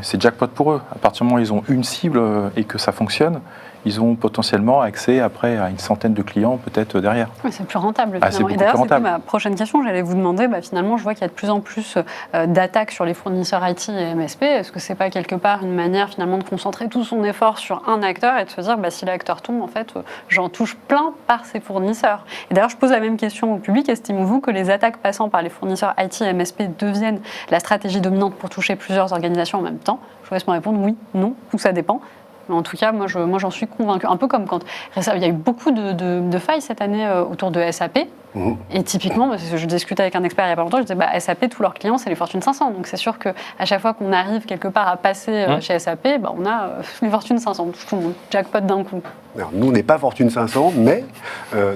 c'est jackpot pour eux. À partir du moment où ils ont une cible et que ça fonctionne, ils ont potentiellement accès après à une centaine de clients peut-être derrière. Oui, c'est plus rentable C'est finalement. beaucoup Et d'ailleurs, plus rentable. c'était ma prochaine question. J'allais vous demander, finalement, je vois qu'il y a de plus en plus d'attaques sur les fournisseurs IT et MSP. Est-ce que c'est pas quelque part une manière finalement de concentrer tout son effort sur un acteur et de se dire, si l'acteur tombe, en fait, j'en touche plein par ses fournisseurs. Et d'ailleurs, je pose la même question au public. Estimez-vous que les attaques passant par les fournisseurs IT et MSP deviennent la stratégie dominante pour toucher plusieurs organisations en même temps? Je vous laisse me répondre oui, non, ou ça dépend. Mais en tout cas, moi j'en suis convaincue. Un peu comme quand il y a eu beaucoup de failles cette année autour de SAP. Et typiquement, je discutais avec un expert il n'y a pas longtemps, je disais SAP, tous leurs clients, c'est les Fortune 500. Donc c'est sûr qu'à chaque fois qu'on arrive quelque part à passer chez SAP, on a les Fortune 500, tout le monde, jackpot d'un coup. Alors, nous, on n'est pas Fortune 500, mais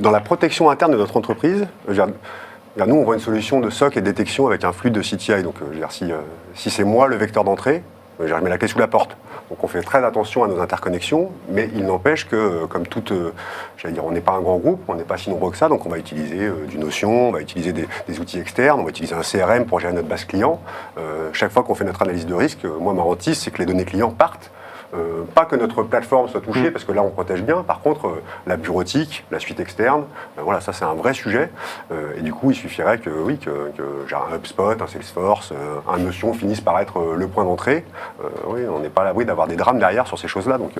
dans la protection interne de notre entreprise, nous, on voit une solution de SOC et de détection avec un flux de CTI. Donc, si c'est moi le vecteur d'entrée, j'ai remis la clé sous la porte. Donc on fait très attention à nos interconnexions, mais il n'empêche que, comme toute, on n'est pas un grand groupe, on n'est pas si nombreux que ça, donc on va utiliser du Notion, on va utiliser des outils externes, on va utiliser un CRM pour gérer notre base client. Chaque fois qu'on fait notre analyse de risque, moi ma hantise, c'est que les données clients partent. Pas que notre plateforme soit touchée, parce que là on protège bien. Par contre, la bureautique, la suite externe, ça c'est un vrai sujet. Et du coup, il suffirait que j'ai un HubSpot, un Salesforce, un Notion finisse par être le point d'entrée. On n'est pas à l'abri d'avoir des drames derrière sur ces choses-là. Donc,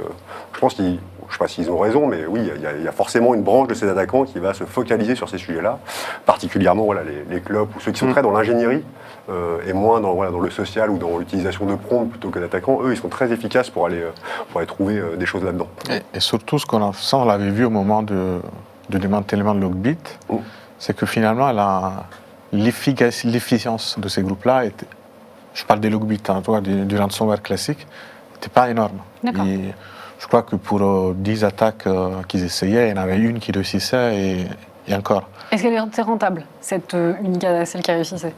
je pense je ne sais pas s'ils ont raison, mais oui, il y a forcément une branche de ces attaquants qui va se focaliser sur ces sujets-là, particulièrement les clubs ou ceux qui sont très dans l'ingénierie et moins dans le social ou dans l'utilisation de prompts plutôt que d'attaquants. Eux, ils sont très efficaces pour aller trouver des choses là-dedans. Et surtout, on l'avait vu au moment du démantèlement de Logbit, c'est que finalement, l'efficience de ces groupes-là, je parle des Logbit, du ransomware classique, n'était pas énorme. Je crois que pour 10 attaques qu'ils essayaient, il y en avait une qui réussissait et encore. Est-ce qu'elle était rentable, cette unique celle qui réussissait?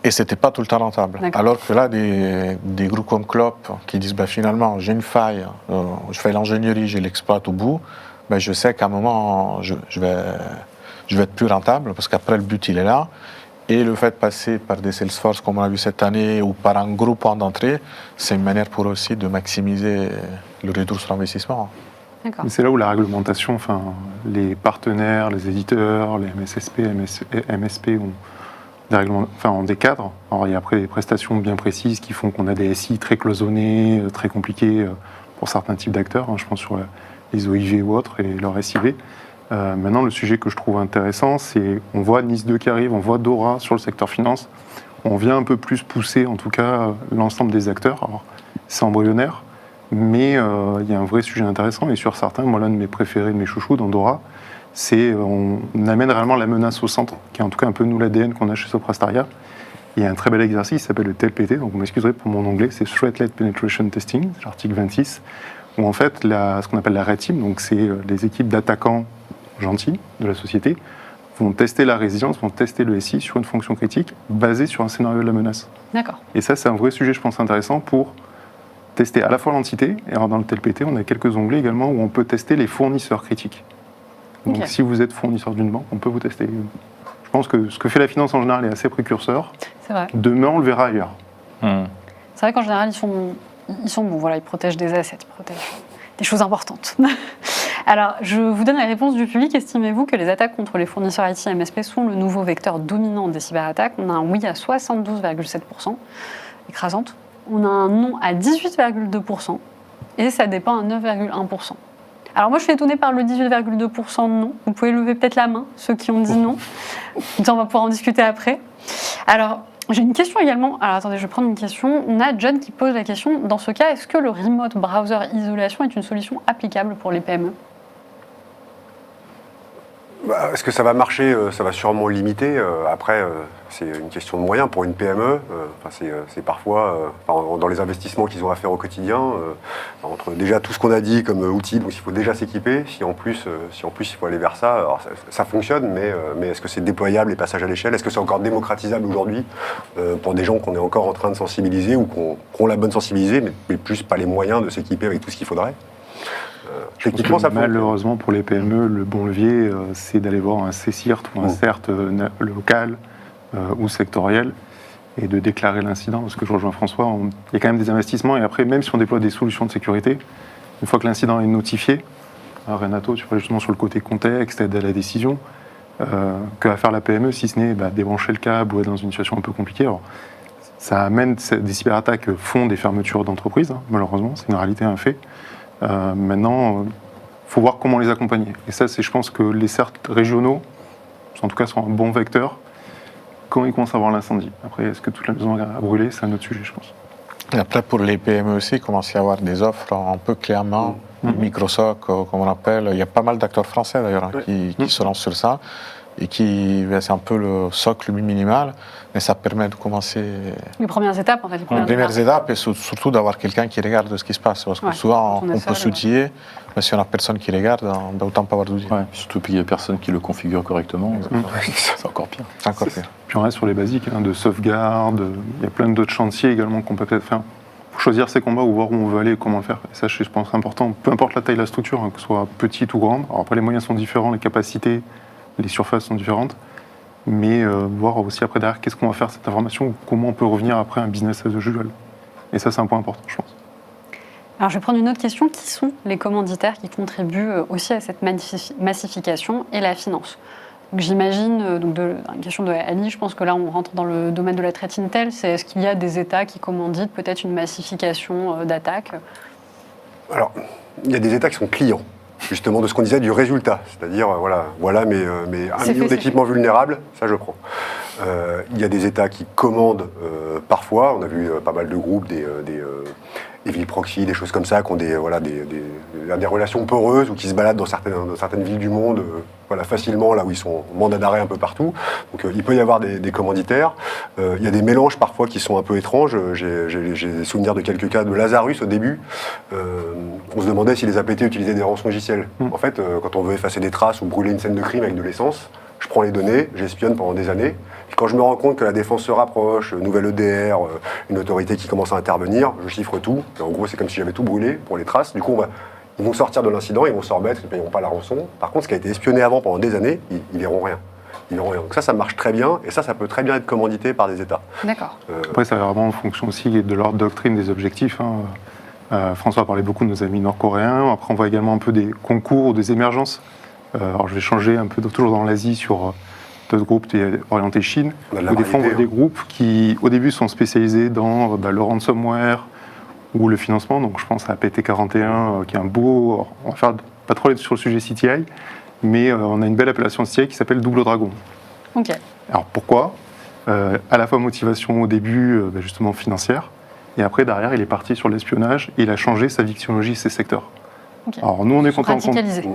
Et c'était pas tout le temps rentable. Alors que là, des groupes comme Clop qui disent finalement, j'ai une faille, je fais l'ingénierie, je l'exploite au bout, je sais qu'à un moment, je vais je vais être plus rentable, parce qu'après, le but, il est là. Et le fait de passer par des Salesforce, comme on a vu cette année, ou par un gros point d'entrée, c'est une manière pour eux aussi de maximiser le retour sur investissement. D'accord. C'est là où la réglementation, enfin, les partenaires, les éditeurs, les MSSP, MSP ont des cadres. Alors, il y a après des prestations bien précises qui font qu'on a des SI très cloisonnés, très compliqués pour certains types d'acteurs. Je pense sur les OIV ou autres et leur SIV. Maintenant, le sujet que je trouve intéressant, c'est on voit Nice 2 qui arrive, on voit Dora sur le secteur finance. On vient un peu plus pousser, en tout cas, l'ensemble des acteurs. Alors, c'est embryonnaire, mais il y a un vrai sujet intéressant. Et sur certains, moi, l'un de mes préférés, de mes chouchous dans Dora, c'est on amène réellement la menace au centre, qui est en tout cas un peu nous l'ADN qu'on a chez Soprastaria. Il y a un très bel exercice qui s'appelle le TLPT, donc vous m'excuserez pour mon anglais, c'est Threat-Led Penetration Testing, c'est l'article 26, où en fait, ce qu'on appelle la Red Team, donc c'est les équipes d'attaquants gentils de la société, vont tester la résilience, vont tester le SI sur une fonction critique basée sur un scénario de la menace. D'accord. Et ça, c'est un vrai sujet, je pense, intéressant pour tester à la fois l'entité, et alors dans le TLPT, on a quelques onglets également où on peut tester les fournisseurs critiques. Donc Ok. si vous êtes fournisseur d'une banque, on peut vous tester. Je pense que ce que fait la finance en général est assez précurseur. C'est vrai. Demain, on le verra ailleurs. C'est vrai qu'en général, ils sont bons. Voilà, ils protègent des assets, ils protègent des choses importantes. Alors, je vous donne la réponse du public. Estimez-vous que les attaques contre les fournisseurs IT et MSP sont le nouveau vecteur dominant des cyberattaques? On a un oui à 72,7%, écrasante. On a un non à 18,2%. Et ça dépend à 9,1%. Alors moi, je suis étonnée par le 18,2% de non. Vous pouvez lever peut-être la main, ceux qui ont dit non. Comme ça, on va pouvoir en discuter après. Alors, j'ai une question également. Alors, attendez, je vais prendre une question. On a John qui pose la question. Dans ce cas, est-ce que le Remote Browser Isolation est une solution applicable pour les PME? Est-ce que ça va marcher? Ça va sûrement limiter. Après, c'est une question de moyens pour une PME. C'est parfois, dans les investissements qu'ils ont à faire au quotidien, entre déjà tout ce qu'on a dit comme outil, donc il faut déjà s'équiper. Si en plus il faut aller vers ça, alors ça fonctionne, mais est-ce que c'est déployable, les passages à l'échelle? Est-ce que c'est encore démocratisable aujourd'hui pour des gens qu'on est encore en train de sensibiliser ou qu'on ont la bonne sensibilisée, mais plus pas les moyens de s'équiper avec tout ce qu'il faudrait? Techniquement, ça malheureusement pour les PME, le bon levier, c'est d'aller voir un CSIRT ou un CERT local ou sectoriel et de déclarer l'incident. Parce que je rejoins François, il y a quand même des investissements et après, même si on déploie des solutions de sécurité, une fois que l'incident est notifié, Renato, tu vois justement sur le côté contexte, aide à la décision, que va faire la PME si ce n'est débrancher le câble ou être dans une situation un peu compliquée. Alors, ça amène des cyberattaques font des fermetures d'entreprises, malheureusement, c'est une réalité, un fait. Maintenant, il faut voir comment les accompagner. Et ça, je pense que les CERT régionaux, en tout cas, sont un bon vecteur quand ils commencent à avoir l'incendie. Après, est-ce que toute la maison a brûlé? C'est un autre sujet, je pense. Et après, pour les PME aussi, il commence à y avoir des offres un peu clés en main, micro-SOC, comme on appelle. Il y a pas mal d'acteurs français, d'ailleurs, qui se lancent sur ça. Et c'est un peu le socle minimal, mais ça permet de commencer Les premières étapes, en fait. les premières étapes et surtout d'avoir quelqu'un qui regarde ce qui se passe. Parce que souvent, on peut s'outiller, mais si on n'a personne qui regarde, autant pas avoir d'outils. Ouais, surtout qu'il n'y a personne qui le configure correctement. C'est encore pire. C'est encore pire. Puis on reste sur les basiques, de sauvegarde. Il y a plein d'autres chantiers également qu'on peut peut-être faire. Il faut choisir ses combats ou voir où on veut aller et comment le faire. Et ça, je pense, c'est important. Peu importe la taille de la structure, que ce soit petite ou grande. Alors après, les moyens sont différents, les capacités, les surfaces sont différentes. Mais voir aussi après derrière qu'est-ce qu'on va faire de cette information ou comment on peut revenir après à un business as usual. Et ça, c'est un point important, je pense. Alors, je vais prendre une autre question. Qui sont les commanditaires qui contribuent aussi à cette massification et la finance? Donc, j'imagine, une question de Ali, je pense que là, on rentre dans le domaine de la threat intel. C'est est-ce qu'il y a des États qui commanditent peut-être une massification d'attaques? Alors, il y a des États qui sont clients, justement, de ce qu'on disait du résultat. C'est-à-dire, voilà mais 1 million d'équipements vulnérables, ça je prends. Il y a des États qui commandent parfois. On a vu pas mal de groupes, des villes proxy, des choses comme ça, qui ont des relations poreuses ou qui se baladent dans certaines villes du monde facilement, là où ils sont en mandat d'arrêt un peu partout. Donc il peut y avoir des commanditaires. Il y a des mélanges parfois qui sont un peu étranges. J'ai des souvenirs de quelques cas de Lazarus au début. On se demandait si les APT utilisaient des rançongiciels. En fait, quand on veut effacer des traces ou brûler une scène de crime avec de l'essence, je prends les données, j'espionne pendant des années. Puis quand je me rends compte que la défense se rapproche, nouvelle EDR, une autorité qui commence à intervenir, je chiffre tout. Et en gros, c'est comme si j'avais tout brûlé pour les traces. Du coup, ils vont sortir de l'incident, ils vont s'en remettre, ils ne payeront pas la rançon. Par contre, ce qui a été espionné avant pendant des années, ils verront rien. Ils n'ont rien. Donc ça marche très bien, et ça peut très bien être commandité par des États. D'accord. Après, ça va vraiment en fonction aussi de leur doctrine, des objectifs. François parlait beaucoup de nos amis nord-coréens. Après, on voit également un peu des concours ou des émergences. Alors, je vais changer un peu, toujours dans l'Asie, sur d'autres groupes orientés Chine. On a de la Où des fois, on voit variété, des groupes qui, au début, sont spécialisés dans le ransomware ou le financement. Donc, je pense à PT41, qui est un beau... On va faire pas trop sur le sujet CTI, mais on a une belle appellation CTI qui s'appelle Double Dragon. Ok. Alors pourquoi à la fois motivation au début, justement financière, et après derrière il est parti sur l'espionnage et il a changé sa victimologie, ses secteurs. Ok. Alors nous on est content. Radicalisé.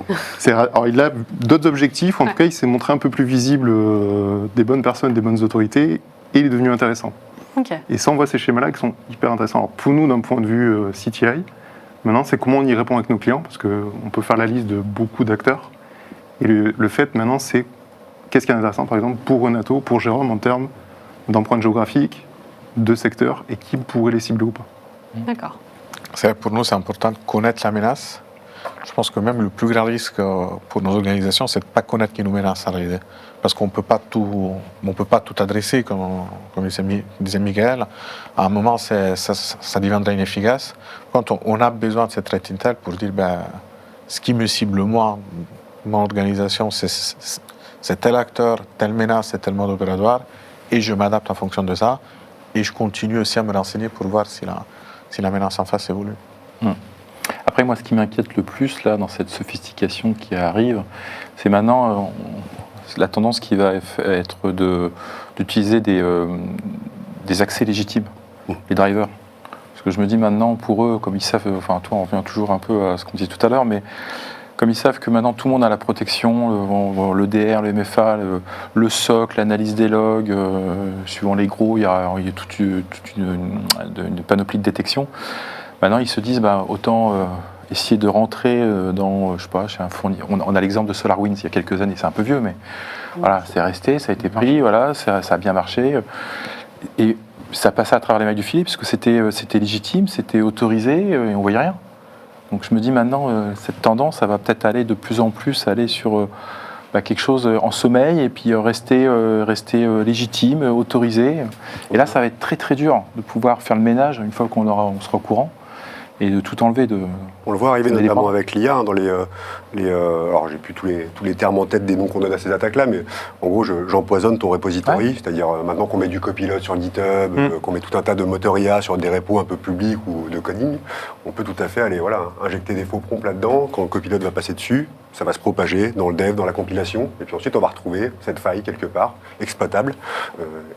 Alors il a d'autres objectifs, en tout cas il s'est montré un peu plus visible des bonnes personnes, des bonnes autorités, et il est devenu intéressant. Ok. Et ça on voit ces schémas-là qui sont hyper intéressants. Alors pour nous d'un point de vue CTI, maintenant c'est comment on y répond avec nos clients, parce qu'on peut faire la liste de beaucoup d'acteurs, et le fait maintenant c'est qu'est-ce qui est intéressant, par exemple, pour Renato, pour Jérôme, en termes d'empreinte géographique, de secteur, et qui pourrait les cibler ou pas. D'accord. Pour nous, c'est important de connaître la menace. Je pense que même le plus grand risque pour nos organisations, c'est de ne pas connaître qui nous menace en réalité. Parce qu'on ne peut pas tout adresser, comme disait Miguel. À un moment, ça deviendra inefficace. Quand on a besoin de cette threat intel pour dire ce qui me cible moi, mon organisation, c'est tel acteur, telle menace et tel mode opératoire, et je m'adapte en fonction de ça, et je continue aussi à me renseigner pour voir si la menace en face évolue. Après, moi, ce qui m'inquiète le plus, là, dans cette sophistication qui arrive, c'est maintenant la tendance qui va être d'utiliser des accès légitimes, les drivers. Parce que je me dis maintenant, pour eux, comme ils savent, enfin, toi, on revient toujours un peu à ce qu'on disait tout à l'heure, mais comme ils savent que maintenant tout le monde a la protection, le DR, le MFA, le SOC, l'analyse des logs, suivant les gros, il y a toute une panoplie de détection. Maintenant, ils se disent, autant essayer de rentrer dans, je sais pas, chez un fournisseur. On a l'exemple de SolarWinds il y a quelques années, c'est un peu vieux, mais voilà, c'est resté, ça a été pris, voilà, ça a bien marché. Et ça passait à travers les mailles du filet, parce que c'était légitime, c'était autorisé, et on voyait rien. Donc je me dis maintenant, cette tendance, ça va peut-être aller de plus en plus sur quelque chose en sommeil et puis rester légitime, autorisé. Et là, ça va être très très dur de pouvoir faire le ménage une fois on sera au courant et de tout enlever. On le voit arriver notamment avec l'IA, dans alors j'ai plus tous les termes en tête des noms qu'on donne à ces attaques-là, mais en gros j'empoisonne ton repository, c'est-à-dire maintenant qu'on met du copilote sur GitHub, qu'on met tout un tas de moteurs IA sur des repos un peu publics ou de coding, on peut tout à fait aller injecter des faux prompts là-dedans. Quand le copilote va passer dessus, ça va se propager dans le dev, dans la compilation, et puis ensuite on va retrouver cette faille quelque part, exploitable,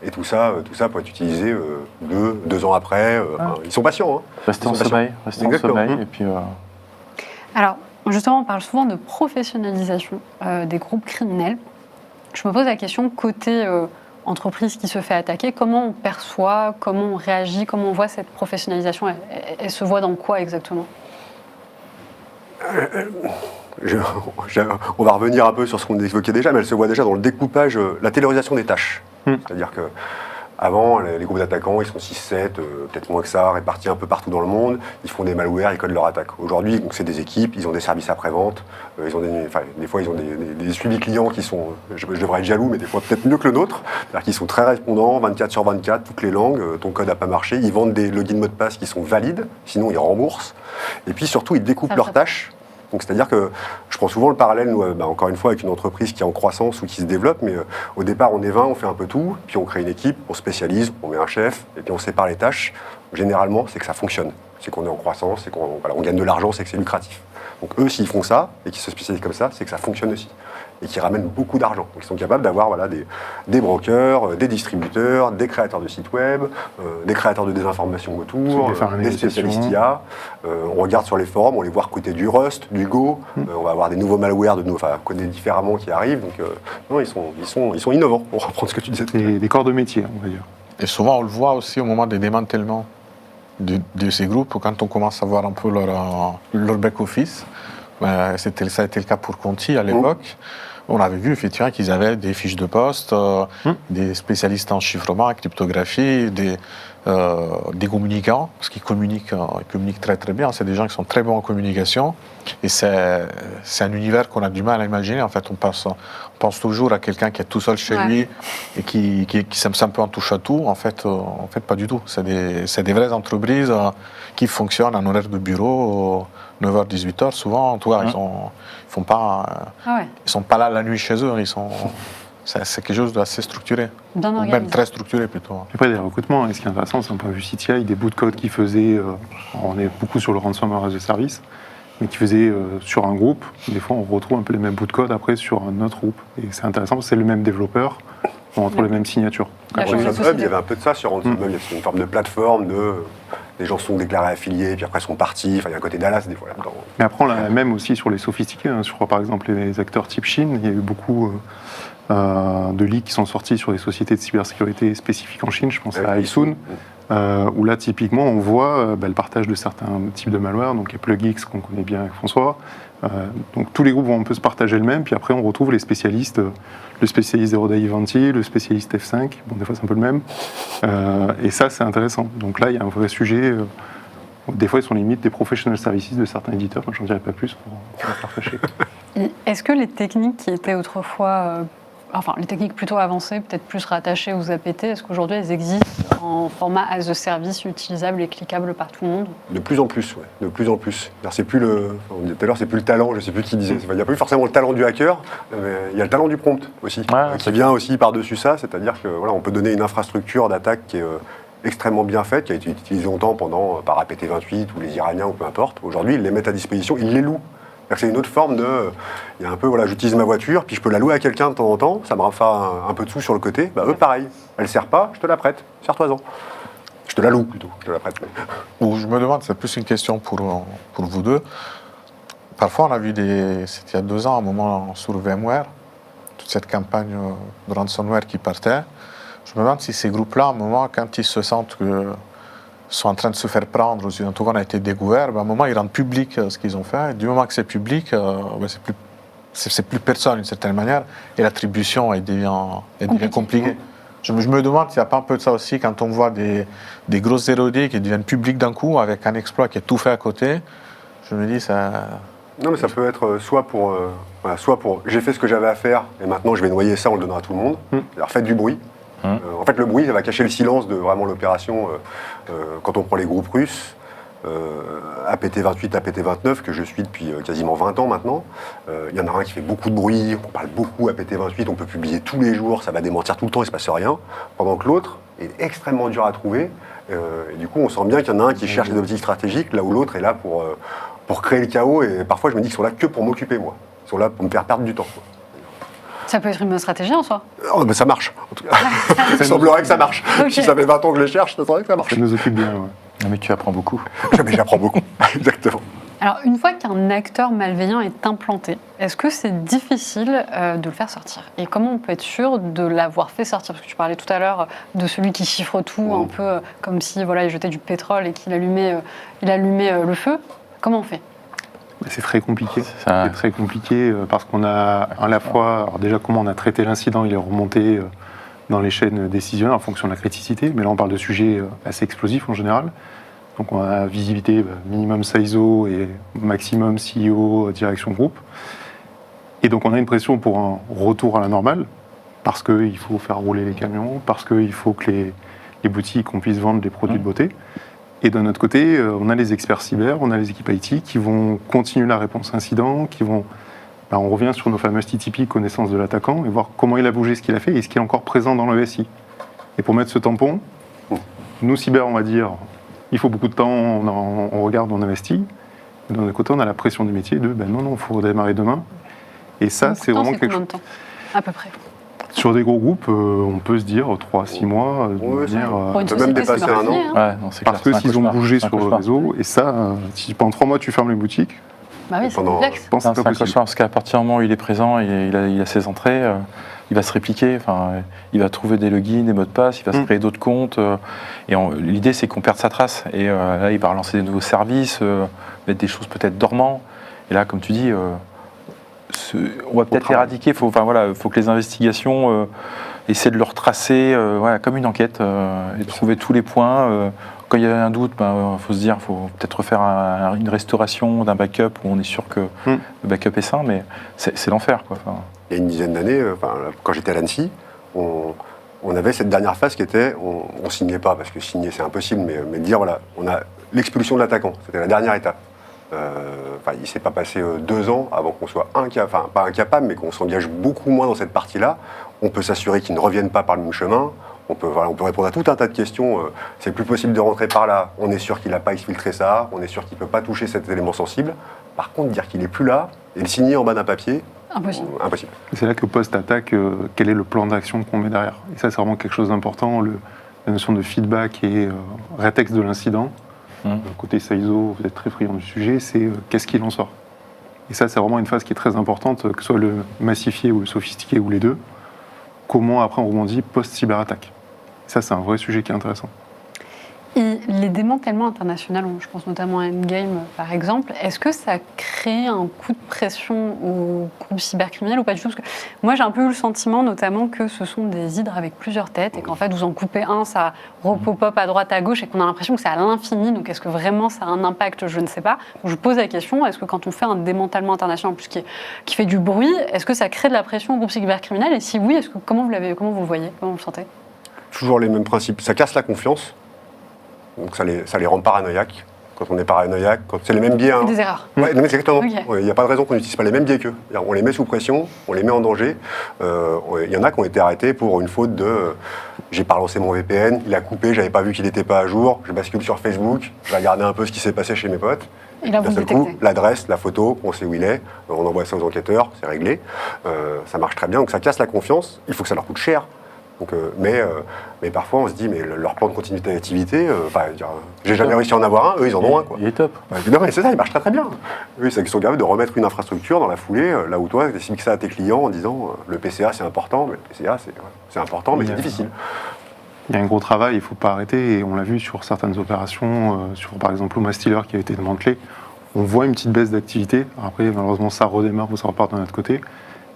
et tout ça peut être utilisé 2 ans après. Ils sont patients. Rester en sommeil, et puis... Alors, justement, on parle souvent de professionnalisation des groupes criminels. Je me pose la question, côté entreprise qui se fait attaquer, comment on perçoit, comment on réagit, comment on voit cette professionnalisation, elle se voit dans quoi exactement ? On va revenir un peu sur ce qu'on évoquait déjà, mais elle se voit déjà dans le découpage, la taylorisation des tâches. C'est-à-dire que avant, les groupes d'attaquants, ils sont 6-7, peut-être moins que ça, répartis un peu partout dans le monde. Ils font des malwares, ils codent leur attaque. Aujourd'hui, c'est des équipes, ils ont des services après-vente. Des fois, ils ont des suivis clients qui sont, je devrais être jaloux, mais des fois peut-être mieux que le nôtre. C'est-à-dire qu'ils sont très répondants, 24/24, toutes les langues. Ton code n'a pas marché. Ils vendent des logins mots de passe qui sont valides, sinon ils remboursent. Et puis surtout, ils découpent leurs tâches. Donc c'est-à-dire que je prends souvent le parallèle, nous, encore une fois, avec une entreprise qui est en croissance ou qui se développe, mais au départ on est 20, on fait un peu tout, puis on crée une équipe, on spécialise, on met un chef, et puis on sépare les tâches. Généralement, c'est que ça fonctionne, c'est qu'on est en croissance, c'est qu'on gagne de l'argent, c'est que c'est lucratif. Donc eux, s'ils font ça, et qu'ils se spécialisent comme ça, c'est que ça fonctionne aussi, et qu'ils ramènent beaucoup d'argent. Donc ils sont capables d'avoir des brokers, des distributeurs, des créateurs de sites web, des créateurs de désinformation autour, des spécialistes IA. On regarde sur les forums, on les voit recruter du Rust, du Go, on va avoir des nouveaux malwares, codés différemment qui arrivent. Donc non, ils sont innovants, pour reprendre ce que tu disais. Des corps de métier, on va dire. Et souvent, on le voit aussi au moment des démantèlements de ces groupes, quand on commence à voir un peu leur back-office. Ça a été le cas pour Conti à l'époque. On avait vu effectivement qu'ils avaient des fiches de poste, des spécialistes en chiffrement, cryptographie, des communicants, parce qu'ils communiquent très très bien. C'est des gens qui sont très bons en communication. Et c'est un univers qu'on a du mal à imaginer. En fait, on pense toujours à quelqu'un qui est tout seul chez lui et qui s'aime un peu en touche à tout. En fait, pas du tout. C'est des vraies entreprises qui fonctionnent en horaire de bureau, 9h, 18h. Souvent, en tout cas, ils sont pas là la nuit chez eux. C'est quelque chose d'assez structuré. Bien organisé. Même très structuré plutôt. Après, des recrutements, et ce qui est intéressant, c'est un point de vue CTI, des bouts de code qui faisaient, on est beaucoup sur le ransomware as a service, mais qui faisaient sur un groupe. Des fois, on retrouve un peu les mêmes bouts de code après sur un autre groupe. Et c'est intéressant parce que c'est le même développeur, on retrouve les mêmes signatures. Sur Hub, il y avait un peu de ça sur Ransom Hub. Il y avait une forme de plateforme les gens sont déclarés affiliés, puis après sont partis. Enfin, il y a un côté Dallas des fois là-dedans. Mais après, on l'a même aussi sur les sophistiqués. Sur, par exemple, les acteurs type Chine, il y a eu beaucoup de leaks qui sont sortis sur des sociétés de cybersécurité spécifiques en Chine. Je pense à Aisun, où là, typiquement, on voit le partage de certains types de malware. Donc, il y a PlugX qu'on connaît bien avec François. Donc, tous les groupes vont un peu se partager le même. Puis après, on retrouve les spécialistes, le spécialiste Zero Day Ivanti, le spécialiste F5. Bon, des fois, c'est un peu le même. Et ça, c'est intéressant. Donc là, il y a un vrai sujet. Des fois, ils sont limite des professional services de certains éditeurs. Moi, j'en dirais pas plus pour ne pas faire fâcher. Est-ce que les techniques qui étaient autrefois, les techniques plutôt avancées, peut-être plus rattachées aux APT, est-ce qu'aujourd'hui elles existent en format as a service utilisable et cliquable par tout le monde? De plus en plus, ouais. De plus en plus. C'est plus on disait tout à l'heure, c'est plus le talent, je sais plus qui disait. Il n'y a plus forcément le talent du hacker, mais il y a le talent du prompt aussi, qui vient aussi par-dessus ça. C'est-à-dire que voilà, on peut donner une infrastructure d'attaque qui est extrêmement bien faite, qui a été utilisée longtemps par APT28 ou les Iraniens ou peu importe. Aujourd'hui, ils les mettent à disposition, ils les louent. C'est une autre forme il y a un peu, voilà, j'utilise ma voiture, puis je peux la louer à quelqu'un de temps en temps, ça me fera un peu de sous sur le côté. Eux, pareil, elle ne sert pas, je te la prête, sers-toi-en. Je te la loue plutôt, je te la prête. Ou je me demande, c'est plus une question pour vous deux. Parfois, on a vu c'était il y a 2 ans, un moment sur VMware, toute cette campagne de ransomware qui partait. Je me demande si ces groupes-là, à un moment, quand ils se sentent sont en train de se faire prendre, ou si en tout cas on a été découvert, à un moment ils rendent public ce qu'ils ont fait. Et du moment que c'est public, c'est plus personne d'une certaine manière, et l'attribution devient compliquée. Je me demande s'il n'y a pas un peu de ça aussi quand on voit des grosses 0D qui deviennent publics d'un coup avec un exploit qui est tout fait à côté. Je me dis ça. Non, mais ça peut être soit pour j'ai fait ce que j'avais à faire et maintenant je vais noyer ça, on le donnera à tout le monde. Alors faites du bruit. En fait, le bruit, ça va cacher le silence de vraiment l'opération. Quand on prend les groupes russes, APT28, APT29, que je suis depuis quasiment 20 ans maintenant, il y en a un qui fait beaucoup de bruit, on parle beaucoup APT28, on peut publier tous les jours, ça va démentir tout le temps, il ne se passe rien, pendant que l'autre est extrêmement dur à trouver. Et du coup, on sent bien qu'il y en a un qui cherche des objectifs stratégiques, là où l'autre est là pour créer le chaos. Et parfois, je me dis qu'ils sont là que pour m'occuper, moi. Ils sont là pour me faire perdre du temps. Ça peut être une bonne stratégie en soi. Oh, mais ça marche, en tout cas. Il semblerait que ça marche. Okay. Si ça fait 20 ans que je les cherche, ça semblerait que ça marche. Ça nous occupe bien, Non, mais tu apprends beaucoup. Mais j'apprends beaucoup, exactement. Alors, une fois qu'un acteur malveillant est implanté, est-ce que c'est difficile de le faire sortir? Et comment on peut être sûr de l'avoir fait sortir? Parce que tu parlais tout à l'heure de celui qui chiffre tout, un peu comme si il jetait du pétrole et qu'il allumait le feu. Comment on fait? C'est très compliqué. C'est très compliqué parce qu'on a à la fois, alors déjà comment on a traité l'incident, il est remonté dans les chaînes décisionnelles en fonction de la criticité, mais là on parle de sujets assez explosifs en général. Donc on a visibilité minimum CISO et maximum CEO direction groupe. Et donc on a une pression pour un retour à la normale, parce qu'il faut faire rouler les camions, parce qu'il faut que les boutiques, on puisse vendre des produits de beauté. Et de notre côté, on a les experts cyber, on a les équipes IT qui vont continuer la réponse incident, qui vont... on revient sur nos fameuses TTP, connaissance de l'attaquant, et voir comment il a bougé, ce qu'il a fait, et ce qui est encore présent dans le SI. Et pour mettre ce tampon, nous, cyber, on va dire, il faut beaucoup de temps, on regarde, on investit. De notre côté, on a la pression du métier de, non, il faut démarrer demain. Et ça, c'est vraiment quelque chose... Combien de temps, à peu près? Sur des gros groupes, on peut se dire 3-6 mois, de manière... On peut même dépasser un an. Ouais, non, c'est parce clair, que s'ils ont bougé sur le réseau, et ça, si pendant 3 mois tu fermes les boutiques, bah oui, c'est complexe. je pense que c'est C'est pas un possible. cauchemar, parce qu'à partir du moment où il est présent, il a ses entrées, il va se répliquer, il va trouver des logins, des mots de passe, il va se créer d'autres comptes. Et l'idée, c'est qu'on perde sa trace. Et là, il va relancer des nouveaux services, mettre des choses peut-être dormants. Et là, comme tu dis, on va peut-être l'éradiquer. Il faut que les investigations essayer de le retracer comme une enquête et trouver tous les points. Quand il y a un doute, faut se dire, il faut peut-être refaire une restauration d'un backup où on est sûr que le backup est sain, mais c'est l'enfer, quoi. Enfin, Il y a une dizaine d'années, quand j'étais à l'Annecy, on avait cette dernière phase qui était, on signait pas, parce que signer c'est impossible, mais dire voilà, on a l'expulsion de l'attaquant, c'était la dernière étape. Il ne s'est pas passé 2 ans avant qu'on soit pas incapable, mais qu'on s'engage beaucoup moins dans cette partie-là. On peut s'assurer qu'ils ne reviennent pas par le même chemin. On peut répondre à tout un tas de questions. C'est plus possible de rentrer par là. On est sûr qu'il n'a pas exfiltré ça. On est sûr qu'il ne peut pas toucher cet élément sensible. Par contre, dire qu'il n'est plus là et le signer en bas d'un papier, impossible. Impossible. C'est là que post-attaque, quel est le plan d'action qu'on met derrière? Et ça, c'est vraiment quelque chose d'important, la notion de feedback et rétexte de l'incident. Côté CISO, vous êtes très friand du sujet, c'est qu'est-ce qu'il en sort? Et ça, c'est vraiment une phase qui est très importante, que ce soit le massifié ou le sophistiqué ou les deux. Comment après on rebondit post-cyberattaque? Ça, c'est un vrai sujet qui est intéressant. Et les démantèlements internationaux, je pense notamment à Endgame par exemple, est-ce que ça crée un coup de pression aux groupes cybercriminels ou pas du tout? Parce que moi j'ai un peu eu le sentiment notamment que ce sont des hydres avec plusieurs têtes et qu'en fait vous en coupez un, ça repop-up à droite à gauche et qu'on a l'impression que c'est à l'infini, donc est-ce que vraiment ça a un impact? Je ne sais pas. Donc je pose la question, est-ce que quand on fait un démantèlement international en plus qui fait du bruit, est-ce que ça crée de la pression aux groupes cybercriminels? Et si oui, comment vous le voyez? Comment vous le sentez? Toujours les mêmes principes. Ça casse la confiance. Donc ça les rend paranoïaques. Quand on est paranoïaque, quand c'est les mêmes biais. Des erreurs. Ouais, non, mais exactement. Okay. Il n'y a pas de raison qu'on n'utilise pas les mêmes biais qu'eux. On les met sous pression, on les met en danger. Il y en a qui ont été arrêtés pour une faute de j'ai pas lancé mon VPN, il a coupé, j'avais pas vu qu'il n'était pas à jour, je bascule sur Facebook, je vais regarder un peu ce qui s'est passé chez mes potes. Et là, vous d'un seul coup, l'adresse, la photo, on sait où il est, on envoie ça aux enquêteurs, c'est réglé. Ça marche très bien, donc ça casse la confiance. Il faut que ça leur coûte cher. Donc, mais parfois on se dit mais leur plan de continuité d'activité, j'ai jamais réussi à en avoir un, eux ils en ont un, quoi. Il est top. Non, mais c'est ça, il marche très très bien. Eux ils sont capables de remettre une infrastructure dans la foulée, là où toi tu expliques ça à tes clients en disant le PCA c'est important, mais le PCA c'est important mais c'est difficile. Il y a un gros travail, il ne faut pas arrêter, et on l'a vu sur certaines opérations, sur par exemple Oma Stealer qui a été démantelé, on voit une petite baisse d'activité. Après malheureusement ça redémarre ou ça repart de notre côté.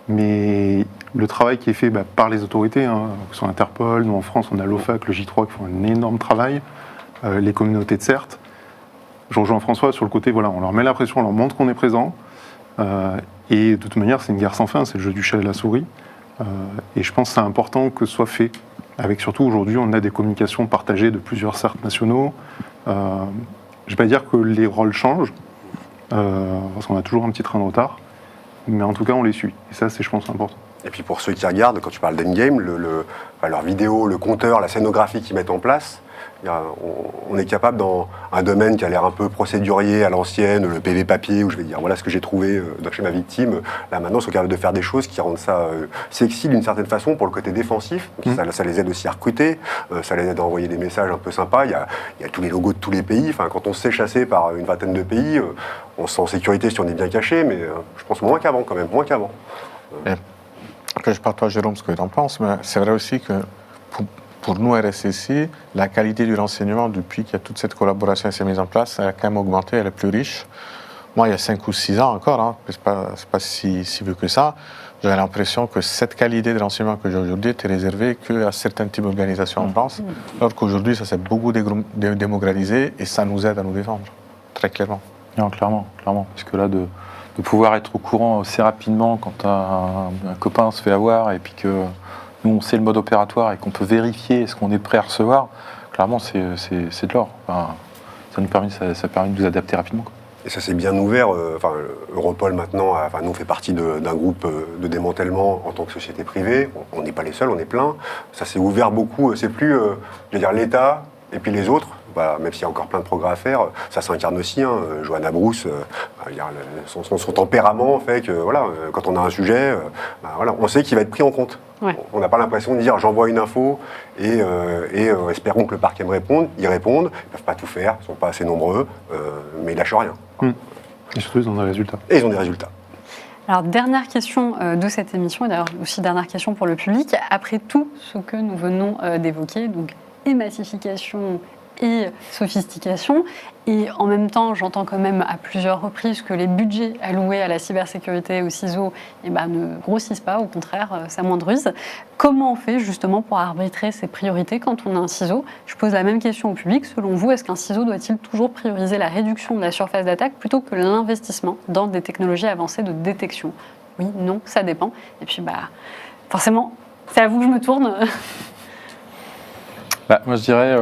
Mais le travail qui est fait par les autorités, que ce soit Interpol, nous en France on a l'OFAC, le J3 qui font un énorme travail, les communautés de CERT. Je rejoins François sur le côté, voilà, on leur met la pression, on leur montre qu'on est présent, et de toute manière c'est une guerre sans fin, c'est le jeu du chat et la souris, et je pense que c'est important que ce soit fait, avec surtout aujourd'hui on a des communications partagées de plusieurs CERT nationaux. Je ne vais pas dire que les rôles changent, parce qu'on a toujours un petit train de retard, mais en tout cas on les suit, et ça c'est je pense important. Et puis pour ceux qui regardent, quand tu parles d'Endgame, leur vidéo, le compteur, la scénographie qu'ils mettent en place, on est capable dans un domaine qui a l'air un peu procédurier à l'ancienne, le PV papier, où je vais dire voilà ce que j'ai trouvé chez ma victime, là maintenant ils sont capables de faire des choses qui rendent ça sexy d'une certaine façon pour le côté défensif, donc ça les aide aussi à recruter, ça les aide à envoyer des messages un peu sympas, il y a tous les logos de tous les pays, quand on se fait chasser par une vingtaine de pays, on se sent en sécurité si on est bien caché, mais je pense moins qu'avant quand même, moins qu'avant. Après, je partage Jérôme ce que tu en penses, mais c'est vrai aussi que pour nous, RSSI, la qualité du renseignement, depuis qu'il y a toute cette collaboration qui s'est mise en place, elle a quand même augmenté, elle est plus riche. Moi, il y a 5 ou 6 ans encore, c'est pas si vieux que ça, j'avais l'impression que cette qualité de renseignement que j'ai aujourd'hui était réservée qu'à certains types d'organisations en France, alors qu'aujourd'hui, ça s'est beaucoup démocratisé et ça nous aide à nous défendre, très clairement. Non, clairement, parce que là, de pouvoir être au courant assez rapidement quand un copain se fait avoir et puis que nous on sait le mode opératoire et qu'on peut vérifier ce qu'on est prêt à recevoir, clairement c'est de l'or. Ça permet de nous adapter rapidement, quoi. Et ça s'est bien ouvert. Europol maintenant, nous on fait partie d'un groupe de démantèlement en tant que société privée. On n'est pas les seuls, on est plein. Ça s'est ouvert beaucoup. C'est plus, l'État et puis les autres. Même s'il y a encore plein de progrès à faire, ça s'incarne aussi. Johanna Bruce, son tempérament fait que quand on a un sujet, on sait qu'il va être pris en compte. Ouais. On n'a pas l'impression de dire j'envoie une info et espérons que le parquet me réponde. Ils répondent, ils ne peuvent pas tout faire, ils ne sont pas assez nombreux, mais ils lâchent rien. Et surtout, ils ont des résultats. Et ils ont des résultats. Alors, dernière question de cette émission, et d'ailleurs aussi dernière question pour le public. Après tout ce que nous venons d'évoquer, donc et massification et sophistication. Et en même temps, j'entends quand même à plusieurs reprises que les budgets alloués à la cybersécurité, au CISO, ne grossissent pas, au contraire, s'amoindrissent. Comment on fait justement pour arbitrer ces priorités quand on a un CISO? Je pose la même question au public. Selon vous, est-ce qu'un CISO doit-il toujours prioriser la réduction de la surface d'attaque plutôt que l'investissement dans des technologies avancées de détection? Oui, non, ça dépend. Et puis, forcément, c'est à vous que je me tourne. Moi, je dirais,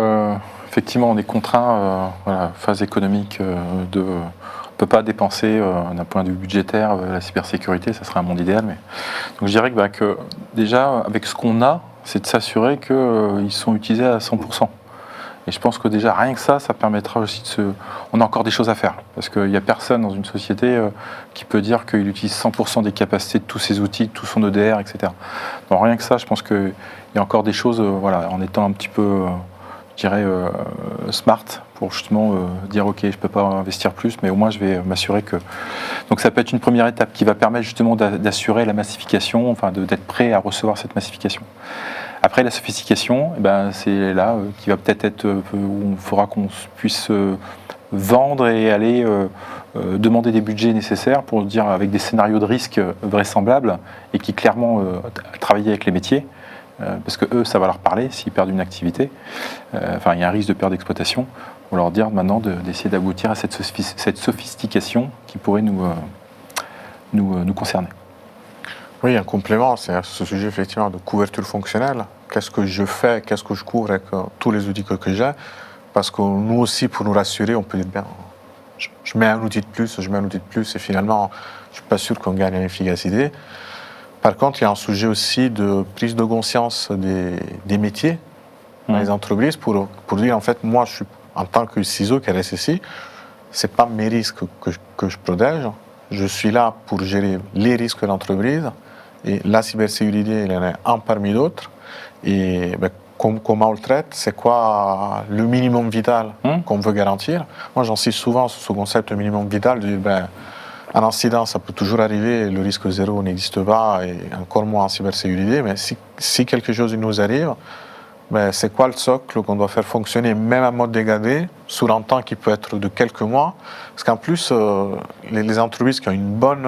effectivement, on est contraint, phase économique, on ne peut pas dépenser d'un point de vue budgétaire la cybersécurité, ça serait un monde idéal. Donc, je dirais que déjà, avec ce qu'on a, c'est de s'assurer qu'ils sont utilisés à 100%. Et je pense que déjà, rien que ça permettra aussi On a encore des choses à faire, parce qu'il n'y a personne dans une société qui peut dire qu'il utilise 100% des capacités de tous ses outils, de tout son EDR, etc. Donc rien que ça, je pense qu'il y a encore des choses, en étant un petit peu, smart, pour justement dire, ok, je ne peux pas investir plus, mais au moins je vais m'assurer que... Donc ça peut être une première étape qui va permettre justement d'assurer la massification, d'être prêt à recevoir cette massification. Après, la sophistication, c'est là qui va peut-être être où il faudra qu'on puisse vendre et aller demander des budgets nécessaires pour dire avec des scénarios de risque vraisemblables et qui clairement travailler avec les métiers, parce que eux, ça va leur parler s'ils perdent une activité. Il y a un risque de perte d'exploitation. On leur dire maintenant d'essayer d'aboutir à cette sophistication qui pourrait nous concerner. Oui, un complément, c'est ce sujet effectivement de couverture fonctionnelle. Qu'est-ce que je fais, qu'est-ce que je couvre avec tous les outils que j'ai? Parce que nous aussi, pour nous rassurer, on peut dire, je mets un outil de plus, et finalement, je ne suis pas sûr qu'on gagne en efficacité. Par contre, il y a un sujet aussi de prise de conscience des métiers dans les entreprises pour dire, en fait, moi, je suis en tant que CISO, qui est RSSI, ce n'est pas mes risques que je protège. Je suis là pour gérer les risques de l'entreprise. Et la cybersécurité, il y en a un parmi d'autres. Et comment on le traite? C'est quoi le minimum vital qu'on veut garantir? Moi, j'insiste souvent sur ce concept de minimum vital, de dire, un incident, ça peut toujours arriver, le risque zéro n'existe pas, et encore moins en cybersécurité. Mais si quelque chose nous arrive, c'est quoi le socle qu'on doit faire fonctionner, même en mode dégradé, sur un temps qui peut être de quelques mois? Parce qu'en plus, les entreprises qui ont une bonne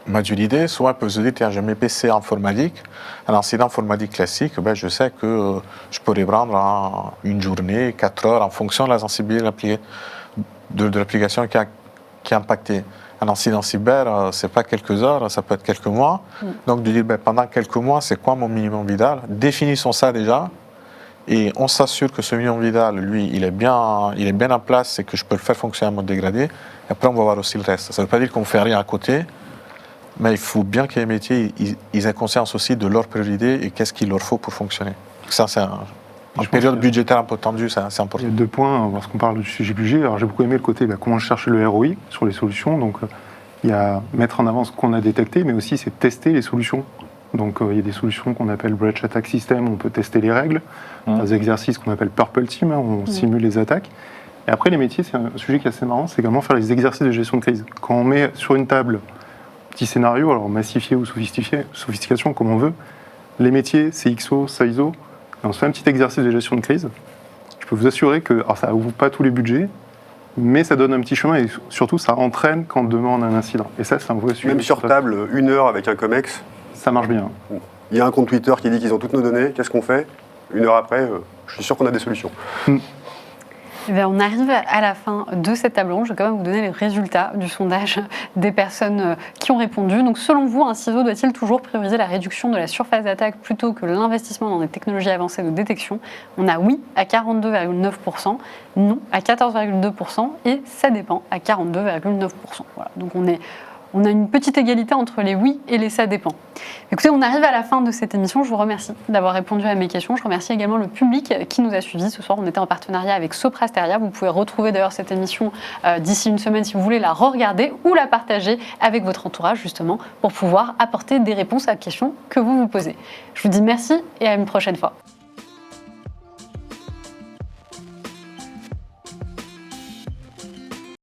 maturité, souvent peuvent se dire, tiens, j'ai mes PC informatiques, un incident informatique classique, je sais que je pourrais prendre une journée, 4 heures, en fonction de la sensibilité de l'application qui est impactée. Un incident cyber, c'est pas quelques heures, ça peut être quelques mois. Donc de dire, pendant quelques mois, c'est quoi mon minimum vital? Définissons ça déjà, et on s'assure que ce minimum vital, lui, il est bien en place et que je peux le faire fonctionner en mode dégradé. Et après, on va voir aussi le reste. Ça ne veut pas dire qu'on ne fait rien à côté, mais il faut bien que les métiers ils aient conscience aussi de leurs priorités et qu'est-ce qu'il leur faut pour fonctionner. Ça, c'est en période budgétaire un peu tendue, c'est important. Il y a 2 points, parce qu'on parle du sujet budget. Alors j'ai beaucoup aimé le côté comment chercher le ROI sur les solutions. Donc il y a mettre en avant ce qu'on a détecté, mais aussi c'est tester les solutions. Donc il y a des solutions qu'on appelle Breach Attack System, où on peut tester les règles. Des exercices qu'on appelle Purple Team, où on simule les attaques. Et après les métiers, c'est un sujet qui est assez marrant, c'est également faire les exercices de gestion de crise. Quand on met sur une table petit scénario, alors massifié ou sophistication, comme on veut, les métiers, CXO, CISO, on se fait un petit exercice de gestion de crise. Je peux vous assurer que ça n'ouvre pas tous les budgets, mais ça donne un petit chemin et surtout ça entraîne quand on demande un incident. Et ça, c'est un vrai sujet. Même sur table, 1 heure avec un COMEX. Ça marche bien. Il y a un compte Twitter qui dit qu'ils ont toutes nos données. Qu'est-ce qu'on fait? 1 heure après, je suis sûr qu'on a des solutions. On arrive à la fin de cette table ronde. Je vais quand même vous donner les résultats du sondage des personnes qui ont répondu. Donc, selon vous, un CISO doit-il toujours prioriser la réduction de la surface d'attaque plutôt que l'investissement dans des technologies avancées de détection? On a oui à 42,9%, non à 14,2% et ça dépend à 42,9%. Voilà. Donc, on a une petite égalité entre les oui et les ça dépend. Écoutez, on arrive à la fin de cette émission. Je vous remercie d'avoir répondu à mes questions. Je remercie également le public qui nous a suivis. Ce soir, on était en partenariat avec Sopra Steria. Vous pouvez retrouver d'ailleurs cette émission d'ici une semaine si vous voulez la re-regarder ou la partager avec votre entourage justement pour pouvoir apporter des réponses à la question que vous vous posez. Je vous dis merci et à une prochaine fois.